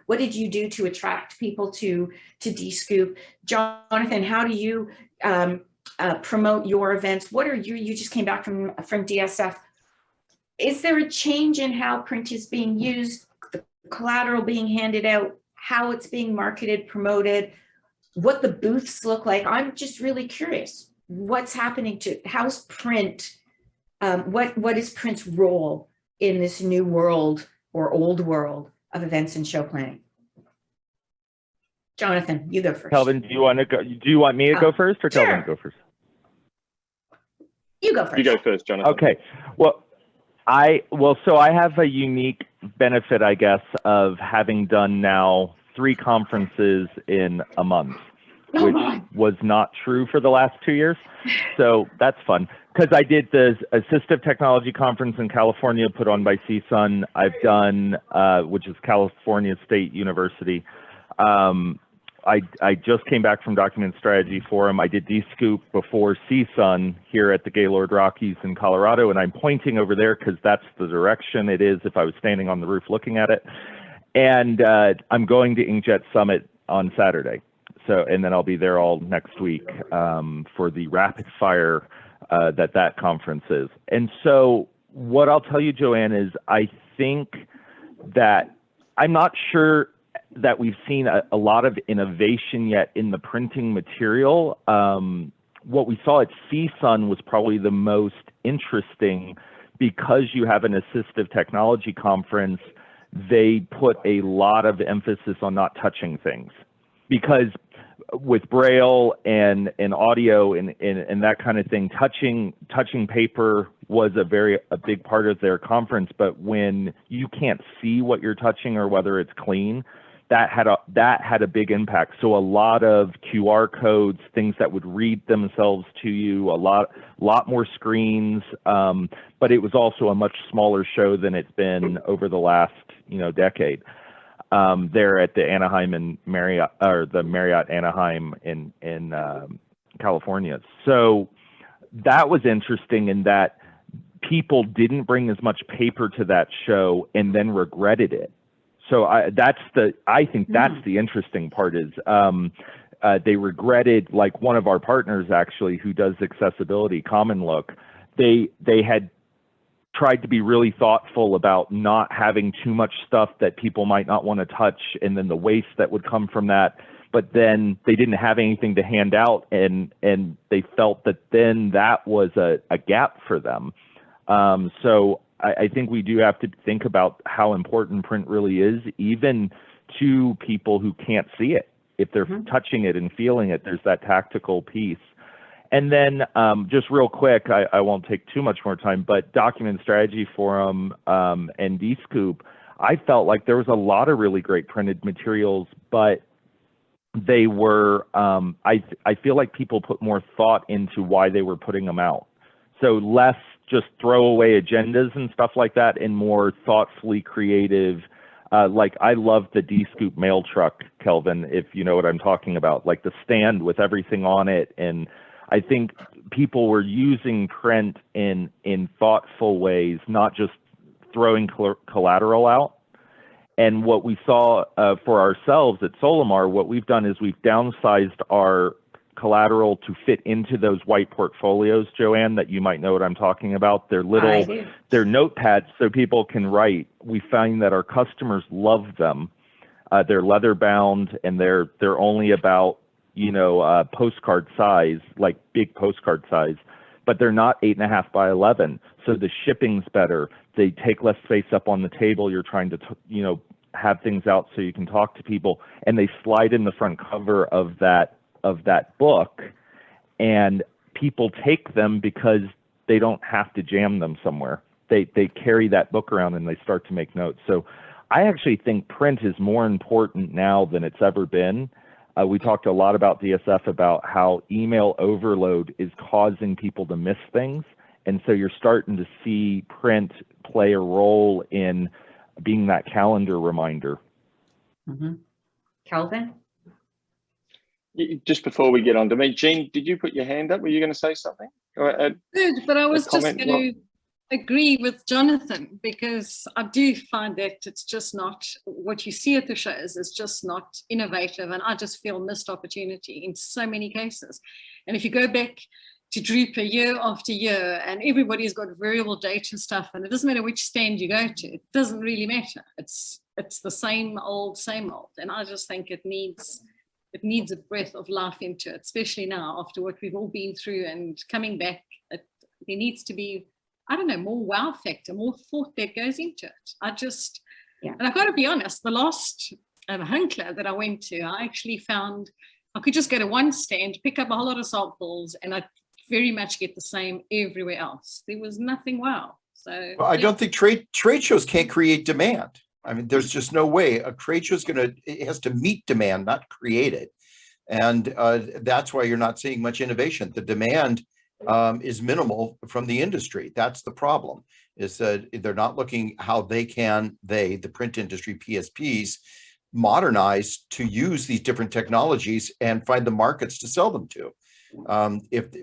what did you do to attract people to D-Scoop? Jonathan, how do you promote your events? What are you just came back from DSF. Is there a change in how print is being used, the collateral being handed out, how it's being marketed, promoted, what the booths look like? I'm just really curious. What's happening how's print, what is print's role in this new world or old world of events and show planning? Jonathan, you go first. Kelvin, do you want me to go first or Kelvin to go first? You go first. You go first, Jonathan. Okay. So I have a unique benefit, I guess, of having done now 3 conferences in a month, which was not true for the last 2 years. So that's fun. Because I did the Assistive Technology Conference in California put on by CSUN. I've done, which is California State University. I just came back from Document Strategy Forum. I did D-Scoop before CSUN here at the Gaylord Rockies in Colorado, and I'm pointing over there because that's the direction it is if I was standing on the roof looking at it. And I'm going to Inkjet Summit on Saturday. So, and then I'll be there all next week for the rapid fire that conference is. And so what I'll tell you, Joanne, is I think that I'm not sure that we've seen a lot of innovation yet in the printing material. What we saw at CSUN was probably the most interesting because you have an assistive technology conference. They put a lot of emphasis on not touching things, because with Braille and audio and that kind of thing, touching paper was a big part of their conference. But when you can't see what you're touching or whether it's clean, that had a big impact. So a lot of QR codes, things that would read themselves to you, a lot more screens. But it was also a much smaller show than it's been over the last decade. There at the Anaheim and Marriott, or the Marriott Anaheim in California. So that was interesting in that people didn't bring as much paper to that show and then regretted it. So I think that's the interesting part is they regretted, like one of our partners actually who does accessibility, Common Look, they had tried to be really thoughtful about not having too much stuff that people might not want to touch, and then the waste that would come from that. But then they didn't have anything to hand out, and they felt that then that was a gap for them. So I think we do have to think about how important print really is, even to people who can't see it. If they're touching it and feeling it, there's that tactical piece. And then just real quick, I won't take too much more time, but Document Strategy Forum and DScoop, I felt like there was a lot of really great printed materials, but they were, I feel like people put more thought into why they were putting them out. So less just throwaway agendas and stuff like that, and more thoughtfully creative. Like I love the DScoop mail truck, Kelvin, if you know what I'm talking about, like the stand with everything on it. And I think people were using print in thoughtful ways, not just throwing collateral out. And what we saw for ourselves at Solimar, what we've done is we've downsized our collateral to fit into those white portfolios, Joanne, that you might know what I'm talking about. They're little, they're notepads so people can write. We find that our customers love them. They're leather bound, and they're only about, postcard size, like big postcard size, but they're not 8.5 by 11. So the shipping's better. They take less space up on the table. You're trying to, have things out so you can talk to people, and they slide in the front cover of that book, and people take them because they don't have to jam them somewhere. They carry that book around and they start to make notes. So I actually think print is more important now than it's ever been. We talked a lot about DSF about how email overload is causing people to miss things. And so you're starting to see print play a role in being that calendar reminder. Kelvin? Just before we get on to me, Jean, did you put your hand up? Were you going to say something? Good, but I was just going to agree with Jonathan, because I do find that it's just not what you see at the shows is just not innovative, and I just feel missed opportunity in so many cases. And if you go back to Drupal year after year, and everybody's got variable data stuff, and it doesn't matter which stand you go to, it doesn't really matter. It's the same old, and I just think it needs a breath of life into it, especially now after what we've all been through and coming back. There needs to be, I don't know, more wow factor, more thought that goes into it. And I've got to be honest, the last Hunkler that I went to, I actually found I could just go to one stand, pick up a whole lot of samples, and I very much get the same everywhere else. There was nothing wow. So well, I don't think trade shows can't create demand. I mean, there's just no way. A trade show it has to meet demand, not create it. And that's why you're not seeing much innovation. The demand is minimal from the industry. That's the problem, is that they're not looking how they can, the print industry, PSPs, modernize to use these different technologies and find the markets to sell them to.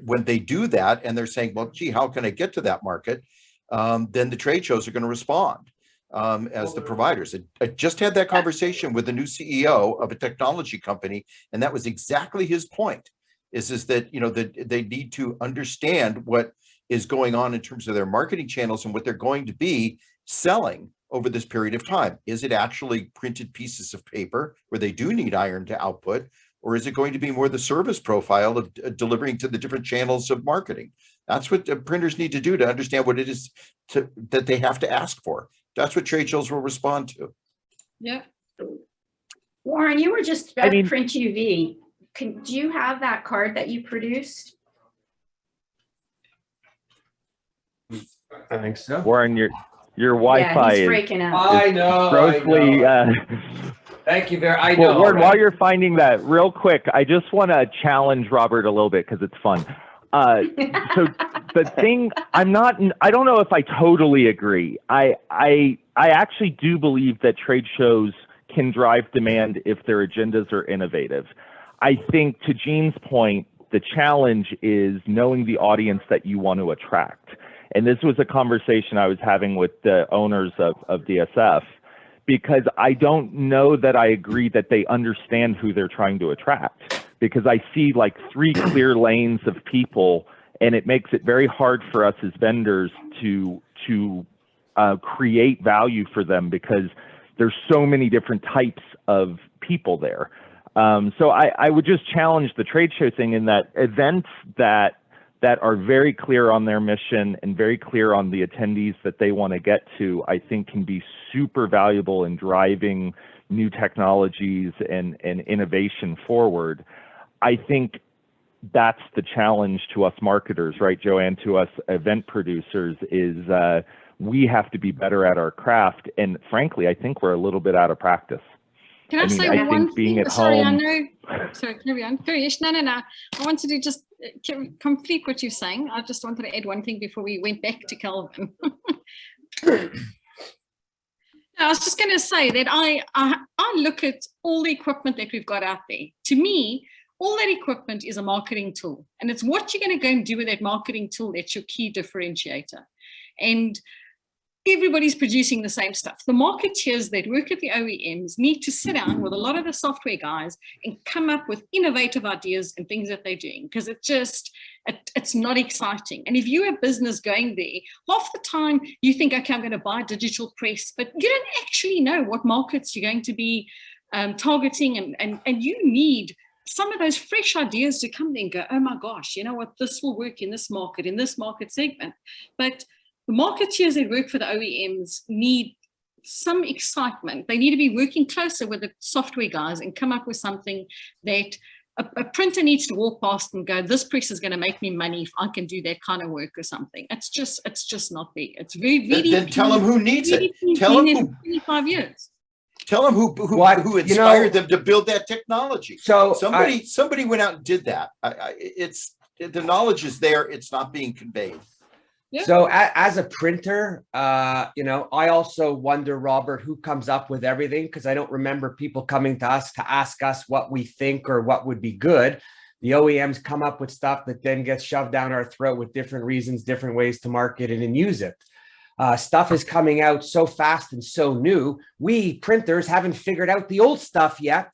When they do that and they're saying, well, gee, how can I get to that market? Then the trade shows are going to respond. as the providers. I just had that conversation with the new CEO of a technology company, and that was exactly his point. Is that that they need to understand what is going on in terms of their marketing channels and what they're going to be selling over this period of time. Is it actually printed pieces of paper where they do need iron to output, or is it going to be more the service profile of delivering to the different channels of marketing? That's what printers need to do to understand what it is that they have to ask for. That's what trade shows will respond to. Yeah. Warren, you were just about Print UV. Do you have that card that you produced? I think so. Warren, your Wi-Fi he's is breaking up. I know. grossly. Thank you very. I know. Well, Warren, while you're finding that, real quick, I just want to challenge Robert a little bit because it's fun. So the thing, I don't know if I totally agree. I actually do believe that trade shows can drive demand if their agendas are innovative. I think, to Gene's point, the challenge is knowing the audience that you want to attract. And this was a conversation I was having with the owners of DSF, because I don't know that I agree that they understand who they're trying to attract, because I see like 3 clear lanes of people, and it makes it very hard for us as vendors to create value for them because there's so many different types of people there. So I would just challenge the trade show thing in that events that are very clear on their mission and very clear on the attendees that they want to get to, I think can be super valuable in driving new technologies and innovation forward. I think that's the challenge to us marketers, right, Joanne, to us event producers, is we have to be better at our craft. And frankly, I think we're a little bit out of practice. Can I say one being thing? at Sorry, home, I know. Sorry, carry on. No. I wanted to just complete what you're saying. I just wanted to add one thing before we went back to Kelvin. I was just going to say that I look at all the equipment that we've got out there. To me, all that equipment is a marketing tool, and it's what you're going to go and do with that marketing tool that's your key differentiator. And everybody's producing the same stuff. The marketeers that work at the OEMs need to sit down with a lot of the software guys and come up with innovative ideas and things that they're doing, because it's not exciting. And if you're a business going there, half the time you think, okay, I'm going to buy digital press, but you don't actually know what markets you're going to be targeting, and you need some of those fresh ideas to come there and go, oh my gosh, you know what, this will work in this market segment. But the marketeers that work for the OEMs need some excitement. They need to be working closer with the software guys and come up with something that a printer needs to walk past and go, this press is going to make me money if I can do that kind of work or something. It's just not there. It's very Then tell them who needs it. Tell them who. 25 years. Tell them who inspired them to build that technology. So somebody went out and did that. It's the knowledge is there. It's not being conveyed. So as a printer, I also wonder, Robert, who comes up with everything, because I don't remember people coming to us to ask us what we think or what would be good. The OEMs come up with stuff that then gets shoved down our throat with different reasons, different ways to market it and use it. Stuff is coming out so fast and so new. We printers haven't figured out the old stuff yet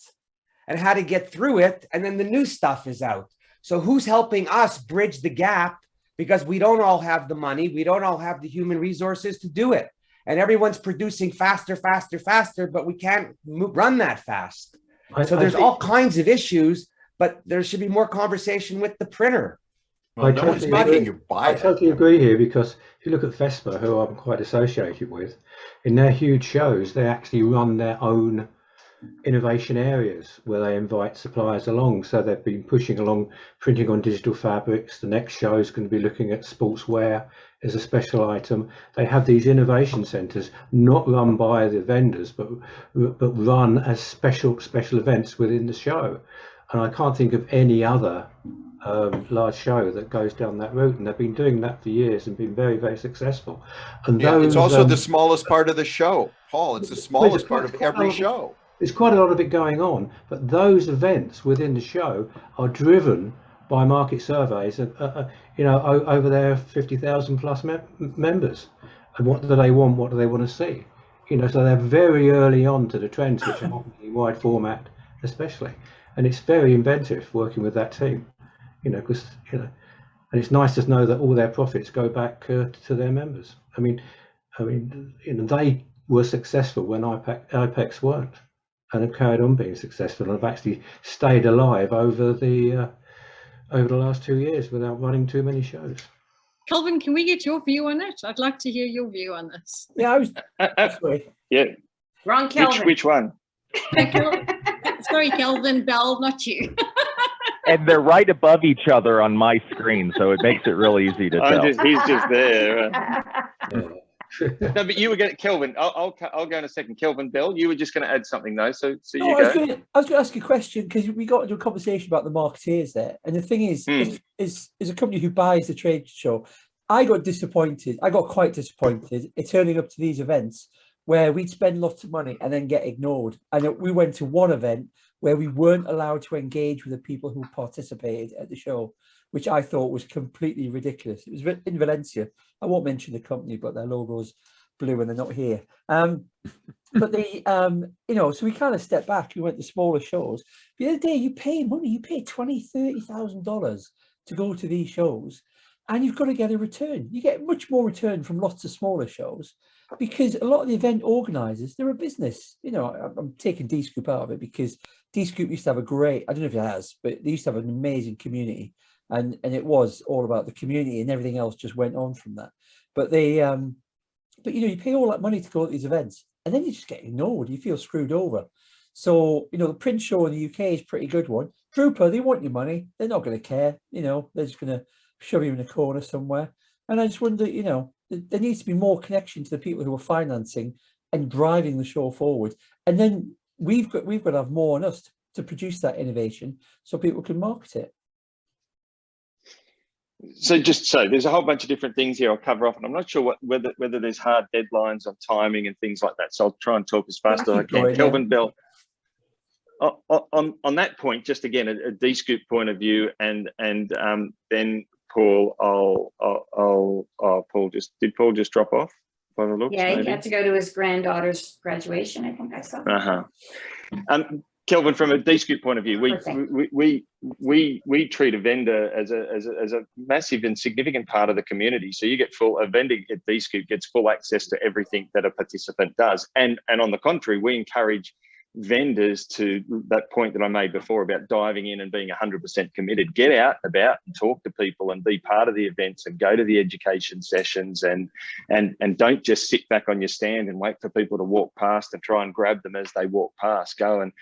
and how to get through it. And then the new stuff is out. So who's helping us bridge the gap? Because we don't all have the money. We don't all have the human resources to do it. And everyone's producing faster, but we can't run that fast. So there's all kinds of issues, but there should be more conversation with the printer. Well, I totally agree here, because if you look at Vespa, who I'm quite associated with, in their huge shows, they actually run their own innovation areas where they invite suppliers along. So they've been pushing along printing on digital fabrics. The next show is going to be looking at sportswear as a special item. They have these innovation centers, not run by the vendors, but run as special events within the show. And I can't think of any other large show that goes down that route, and they've been doing that for years and been very, very successful. And it's also the smallest part of the show, Paul. It's the smallest part of every show. There's quite a lot of it going on, but those events within the show are driven by market surveys, over their 50,000 plus members. And what do they want? What do they want to see? So they're very early on to the trends which are happening in wide format, especially, and it's very inventive working with that team. Because and it's nice to know that all their profits go back to their members. I mean, they were successful when IPEX weren't, and have carried on being successful, and have actually stayed alive over the last 2 years without running too many shows. Kelvin, can we get your view on it? I'd like to hear your view on this. Yeah, I was. Sorry. Yeah. Wrong Kelvin. Which one? Sorry, Kelvin, Bell, not you. And they're right above each other on my screen, so it makes it real easy to tell. He's just there. No, but you were going to, Kelvin, I'll go in a second. Kelvin Bell, you were just going to add something though, so No, you I was go. going to ask a question, because we got into a conversation about the marketeers there, and the thing is, is a company who buys the trade show. I got disappointed. I got quite disappointed in turning up to these events where we'd spend lots of money and then get ignored. And we went to one event where we weren't allowed to engage with the people who participated at the show, which I thought was completely ridiculous. It was in Valencia. I won't mention the company, but their logo's blue and they're not here. But they, so we kind of stepped back. We went to smaller shows. The other day, you pay money. You pay $20,000, $30,000 to go to these shows, and you've got to get a return. You get much more return from lots of smaller shows, because a lot of the event organizers, they're a business. I'm taking D-Scoop out of it, because D-Scoop used to have a great, I don't know if it has, but they used to have an amazing community, and it was all about the community, and everything else just went on from that. But they, you pay all that money to go to these events, and then you just get ignored. You feel screwed over. So, the print show in the UK is a pretty good one. Drupa, they want your money. They're not going to care. They're just going to shove you in a corner somewhere. And I just wonder, there needs to be more connection to the people who are financing and driving the show forward. And then we've got to have more on us to produce that innovation so people can market it. So there's a whole bunch of different things here I'll cover off, and I'm not sure whether there's hard deadlines on timing and things like that. So I'll try and talk as fast as I can. Kelvin Bell, on that point, just again a D-Scoop point of view, and then Paul, did Paul just drop off by the looks? Yeah, he had to go to his granddaughter's graduation, I think I saw. Kelvin, from a D-Scoop point of view, we treat a vendor as a massive and significant part of the community. So a vendor at D-Scoop gets full access to everything that a participant does. And on the contrary, we encourage vendors to that point that I made before about diving in and being 100% committed. Get out about and talk to people and be part of the events and go to the education sessions and don't just sit back on your stand and wait for people to walk past and try and grab them as they walk past. Go and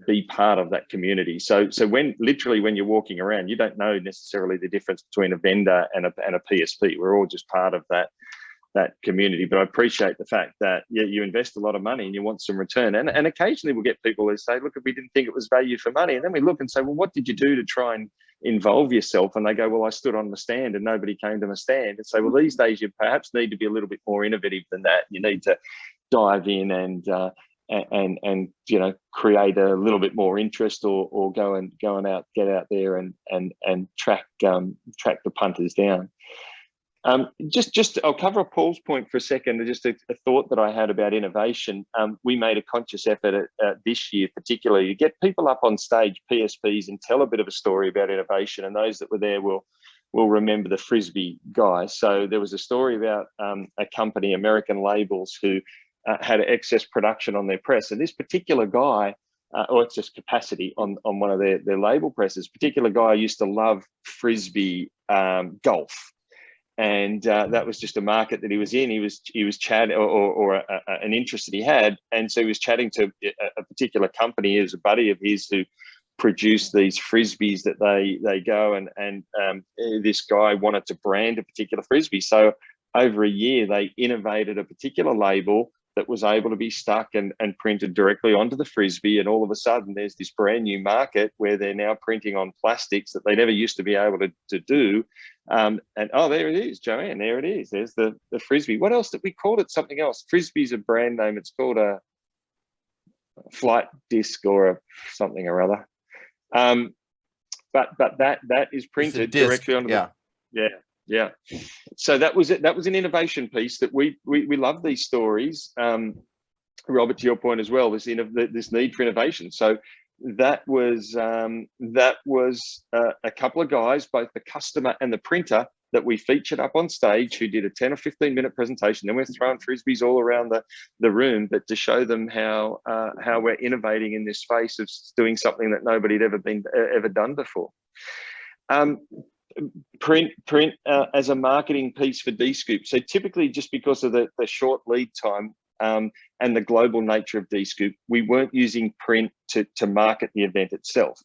be part of that community. So when you're walking around, you don't know necessarily the difference between a vendor and a PSP. We're all just part of that community. But I appreciate the fact that you invest a lot of money and you want some return. And occasionally we'll get people who say, look, we didn't think it was value for money. And then we look and say, well, what did you do to try and involve yourself? And they go, well, I stood on the stand and nobody came to my stand. And say, well, these days you perhaps need to be a little bit more innovative than that. You need to dive in and create a little bit more interest, or get out there and track the punters down. I'll cover Paul's point for a second. Just a thought that I had about innovation. We made a conscious effort this year, particularly, to get people up on stage, PSPs, and tell a bit of a story about innovation. And those that were there will remember the Frisbee guys. So there was a story about a company, American Labels, who had excess production on their press. And this particular guy, or it's just capacity on one of their label presses, particular guy used to love Frisbee golf. And that was just a market that he was in. He was chatting, or an interest that he had, and so he was chatting to a particular company. He was a buddy of his who produced these Frisbees that they go, and this guy wanted to brand a particular Frisbee. So over a year, they innovated a particular label that was able to be stuck and printed directly onto the Frisbee. And all of a sudden, there's this brand new market where they're now printing on plastics that they never used to be able to do. And there it is, Joanne, there it is. There's the Frisbee. What else did we call it? Something else. Frisbee's a brand name. It's called a flight disc or something or other. But that is printed directly onto Yeah. So that was it. That was an innovation piece that we love these stories. Robert, to your point as well, this need for innovation. So that was a couple of guys, both the customer and the printer, that we featured up on stage, who did a 10 or 15-minute presentation. Then we're throwing frisbees all around the room, but to show them how we're innovating in this space of doing something that nobody had ever done before. Print as a marketing piece for D-Scoop. So typically, just because of the short lead time and the global nature of D-Scoop, we weren't using print to market the event itself.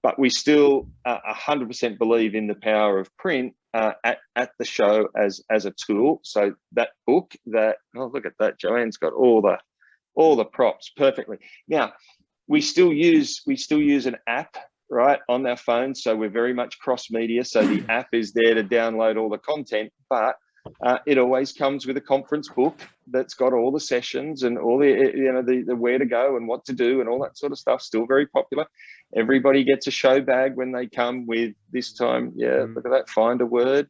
But we still 100% believe in the power of print at the show as a tool. So that book, oh, look at that, Joanne's got all the props perfectly. Now, we still use an app, right, on our phone. So we're very much cross media. So the app is there to download all the content, but it always comes with a conference book that's got all the sessions and all the where to go and what to do and all that sort of stuff. Still very popular. Everybody gets a show bag when they come with this time. Yeah, look at that. Find a word.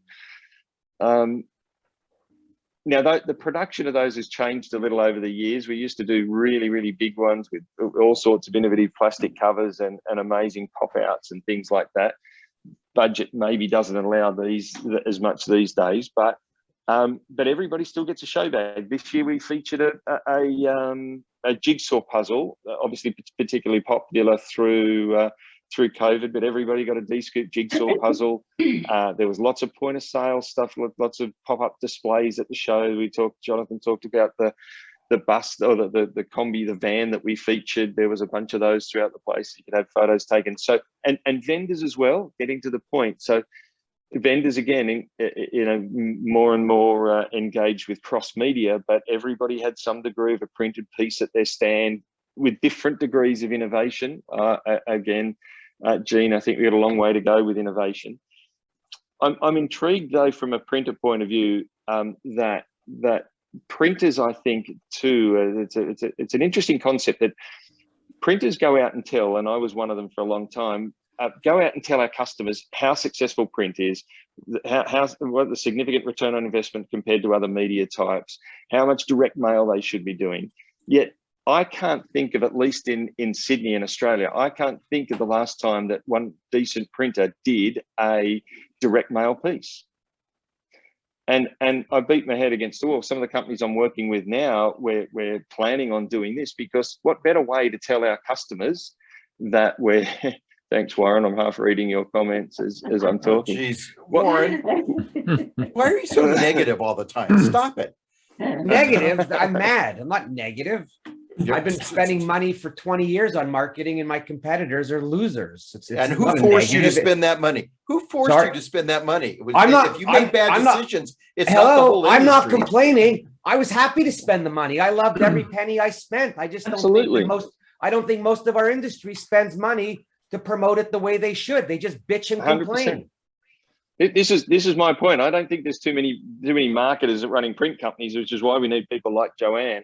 Now, the production of those has changed a little over the years. We used to do really, really big ones with all sorts of innovative plastic covers and amazing pop-outs and things like that. Budget maybe doesn't allow these as much these days, but everybody still gets a show bag. This year we featured a jigsaw puzzle, obviously particularly popular through COVID, but everybody got a D-Scoop jigsaw puzzle. There was lots of point of sale stuff, lots of pop-up displays at the show. Jonathan talked about the bus or the combi, the van that we featured. There was a bunch of those throughout the place. You could have photos taken. So, and vendors as well, getting to the point. So vendors, again, more and more engaged with cross media, but everybody had some degree of a printed piece at their stand with different degrees of innovation. Gene, I think we got a long way to go with innovation. I'm intrigued, though, from a printer point of view, that printers, I think, too, it's an interesting concept that printers go out and tell, and I was one of them for a long time, go out and tell our customers how successful print is, what the significant return on investment compared to other media types, how much direct mail they should be doing. Yet I can't think of, at least in Sydney and Australia, I can't think of the last time that one decent printer did a direct mail piece. And I beat my head against the wall. Some of the companies I'm working with now, we're planning on doing this, because what better way to tell our customers that we're thanks, Warren. I'm half reading your comments as I'm talking. Jeez, Warren, why are you so negative all the time? Stop it. Negative? I'm mad. I'm not negative. I've been spending money for 20 years on marketing, and my competitors are losers. And who forced you to spend that money? Who forced you to spend that money? I'm not. If you made bad decisions, it's hello, not the whole industry. I'm not complaining. I was happy to spend the money. I loved every penny I spent. I just don't think I don't think most of our industry spends money to promote it the way they should. They just bitch and complain. 100%. This is my point. I don't think there's too many marketers at running print companies, which is why we need people like Joanne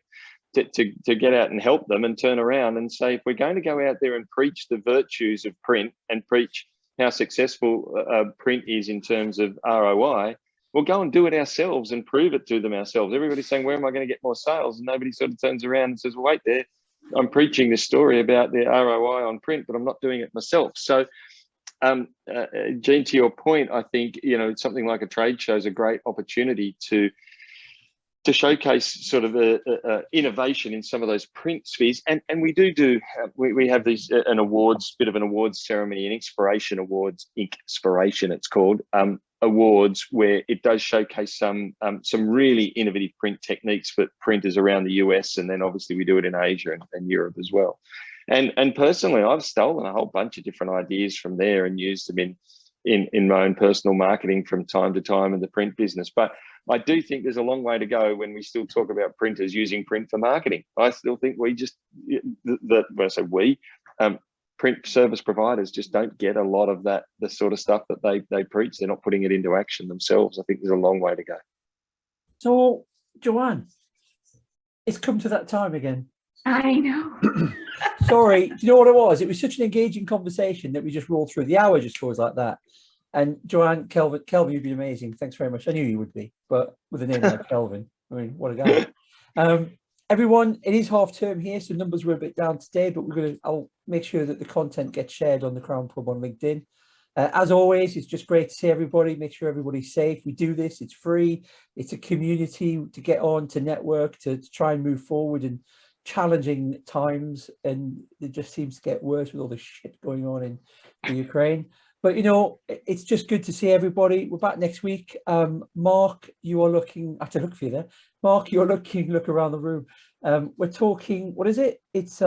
to get out and help them and turn around and say, if we're going to go out there and preach the virtues of print and preach how successful print is in terms of ROI, we'll go and do it ourselves and prove it to them ourselves. Everybody's saying, where am I going to get more sales? And nobody sort of turns around and says, well, wait there. I'm preaching this story about the ROI on print, but I'm not doing it myself. So, Gene, to your point, I think, something like a trade show is a great opportunity to showcase sort of innovation in some of those print spheres. And we we have these bit of an awards ceremony, an Inspiration Awards, Inspiration it's called, awards, where it does showcase some really innovative print techniques for printers around the US, and then obviously we do it in Asia and Europe as well. And personally, I've stolen a whole bunch of different ideas from there and used them in my own personal marketing from time to time in the print business. But I do think there's a long way to go when we still talk about printers using print for marketing. I still think print service providers just don't get a lot of the sort of stuff that they preach. They're not putting it into action themselves. I think there's a long way to go. So, Joanne, it's come to that time again. I know. Sorry, do you know what it was? It was such an engaging conversation that we just rolled through. The hour just goes like that. And Joanne, Kelvin, you'd be amazing. Thanks very much. I knew you would be, but with a name like Kelvin, I mean, what a guy. Everyone, it is half term here, so numbers were a bit down today, but I'll make sure that the content gets shared on the Crown Pub on LinkedIn. As always, it's just great to see everybody. Make sure everybody's safe. We do this, it's free. It's a community to get on, to network, to try and move forward in challenging times. And it just seems to get worse with all the shit going on in the Ukraine. But, you know, it's just good to see everybody. We're back next week. Mark, you are looking, I have to look for you there. Mark, you're look around the room. We're talking, what is it? It's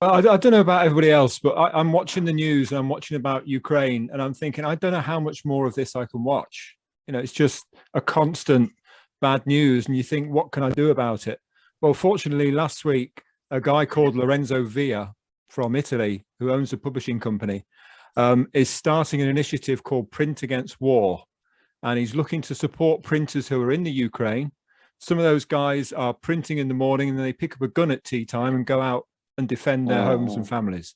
I don't know about everybody else, but I'm watching the news and I'm watching about Ukraine and I'm thinking, I don't know how much more of this I can watch. You know, it's just a constant bad news. And you think, what can I do about it? Well, fortunately, last week, a guy called Lorenzo Via from Italy, who owns a publishing company, is starting an initiative called Print Against War. And he's looking to support printers who are in the Ukraine. Some of those guys are printing in the morning and then they pick up a gun at tea time and go out and defend their homes and families.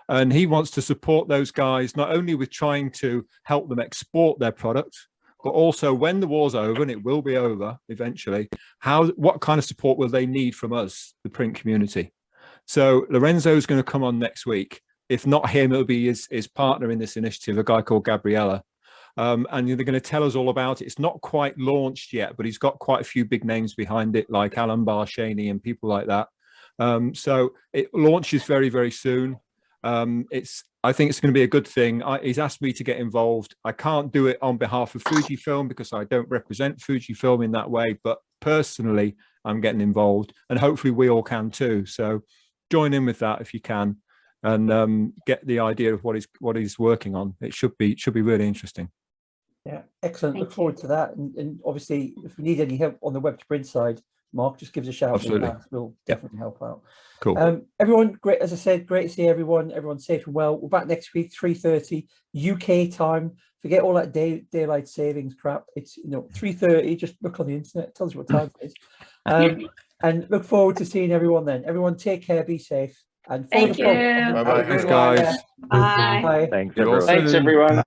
And he wants to support those guys, not only with trying to help them export their product, but also when the war's over, and it will be over eventually, what kind of support will they need from us, the print community? So Lorenzo's going to come on next week. If not him, it'll be his partner in this initiative, a guy called Gabriella. And they're going to tell us all about it. It's not quite launched yet, but he's got quite a few big names behind it, like Alan Barshaney and people like that. So it launches very, very soon. I think it's going to be a good thing. He's asked me to get involved. I can't do it on behalf of Fujifilm because I don't represent Fujifilm in that way, but personally, I'm getting involved and hopefully we all can too. So join in with that if you can and get the idea of what he's working on. It should be really interesting. Yeah, excellent. Look forward to that. And obviously, if we need any help on the web to print side, Mark, just give us a shout. Absolutely. We'll definitely help out. Cool. Everyone, great. As I said, great to see everyone. Everyone's safe and well. We're back next week, 3:30 UK time. Forget all that daylight savings crap. It's 3:30. Just look on the internet. It tells you what time it is. And look forward to seeing everyone then. Everyone, take care. Be safe. And Thank you. Bye-bye. Thanks, guys. Bye. Thanks, Get well everyone. Thanks, everyone.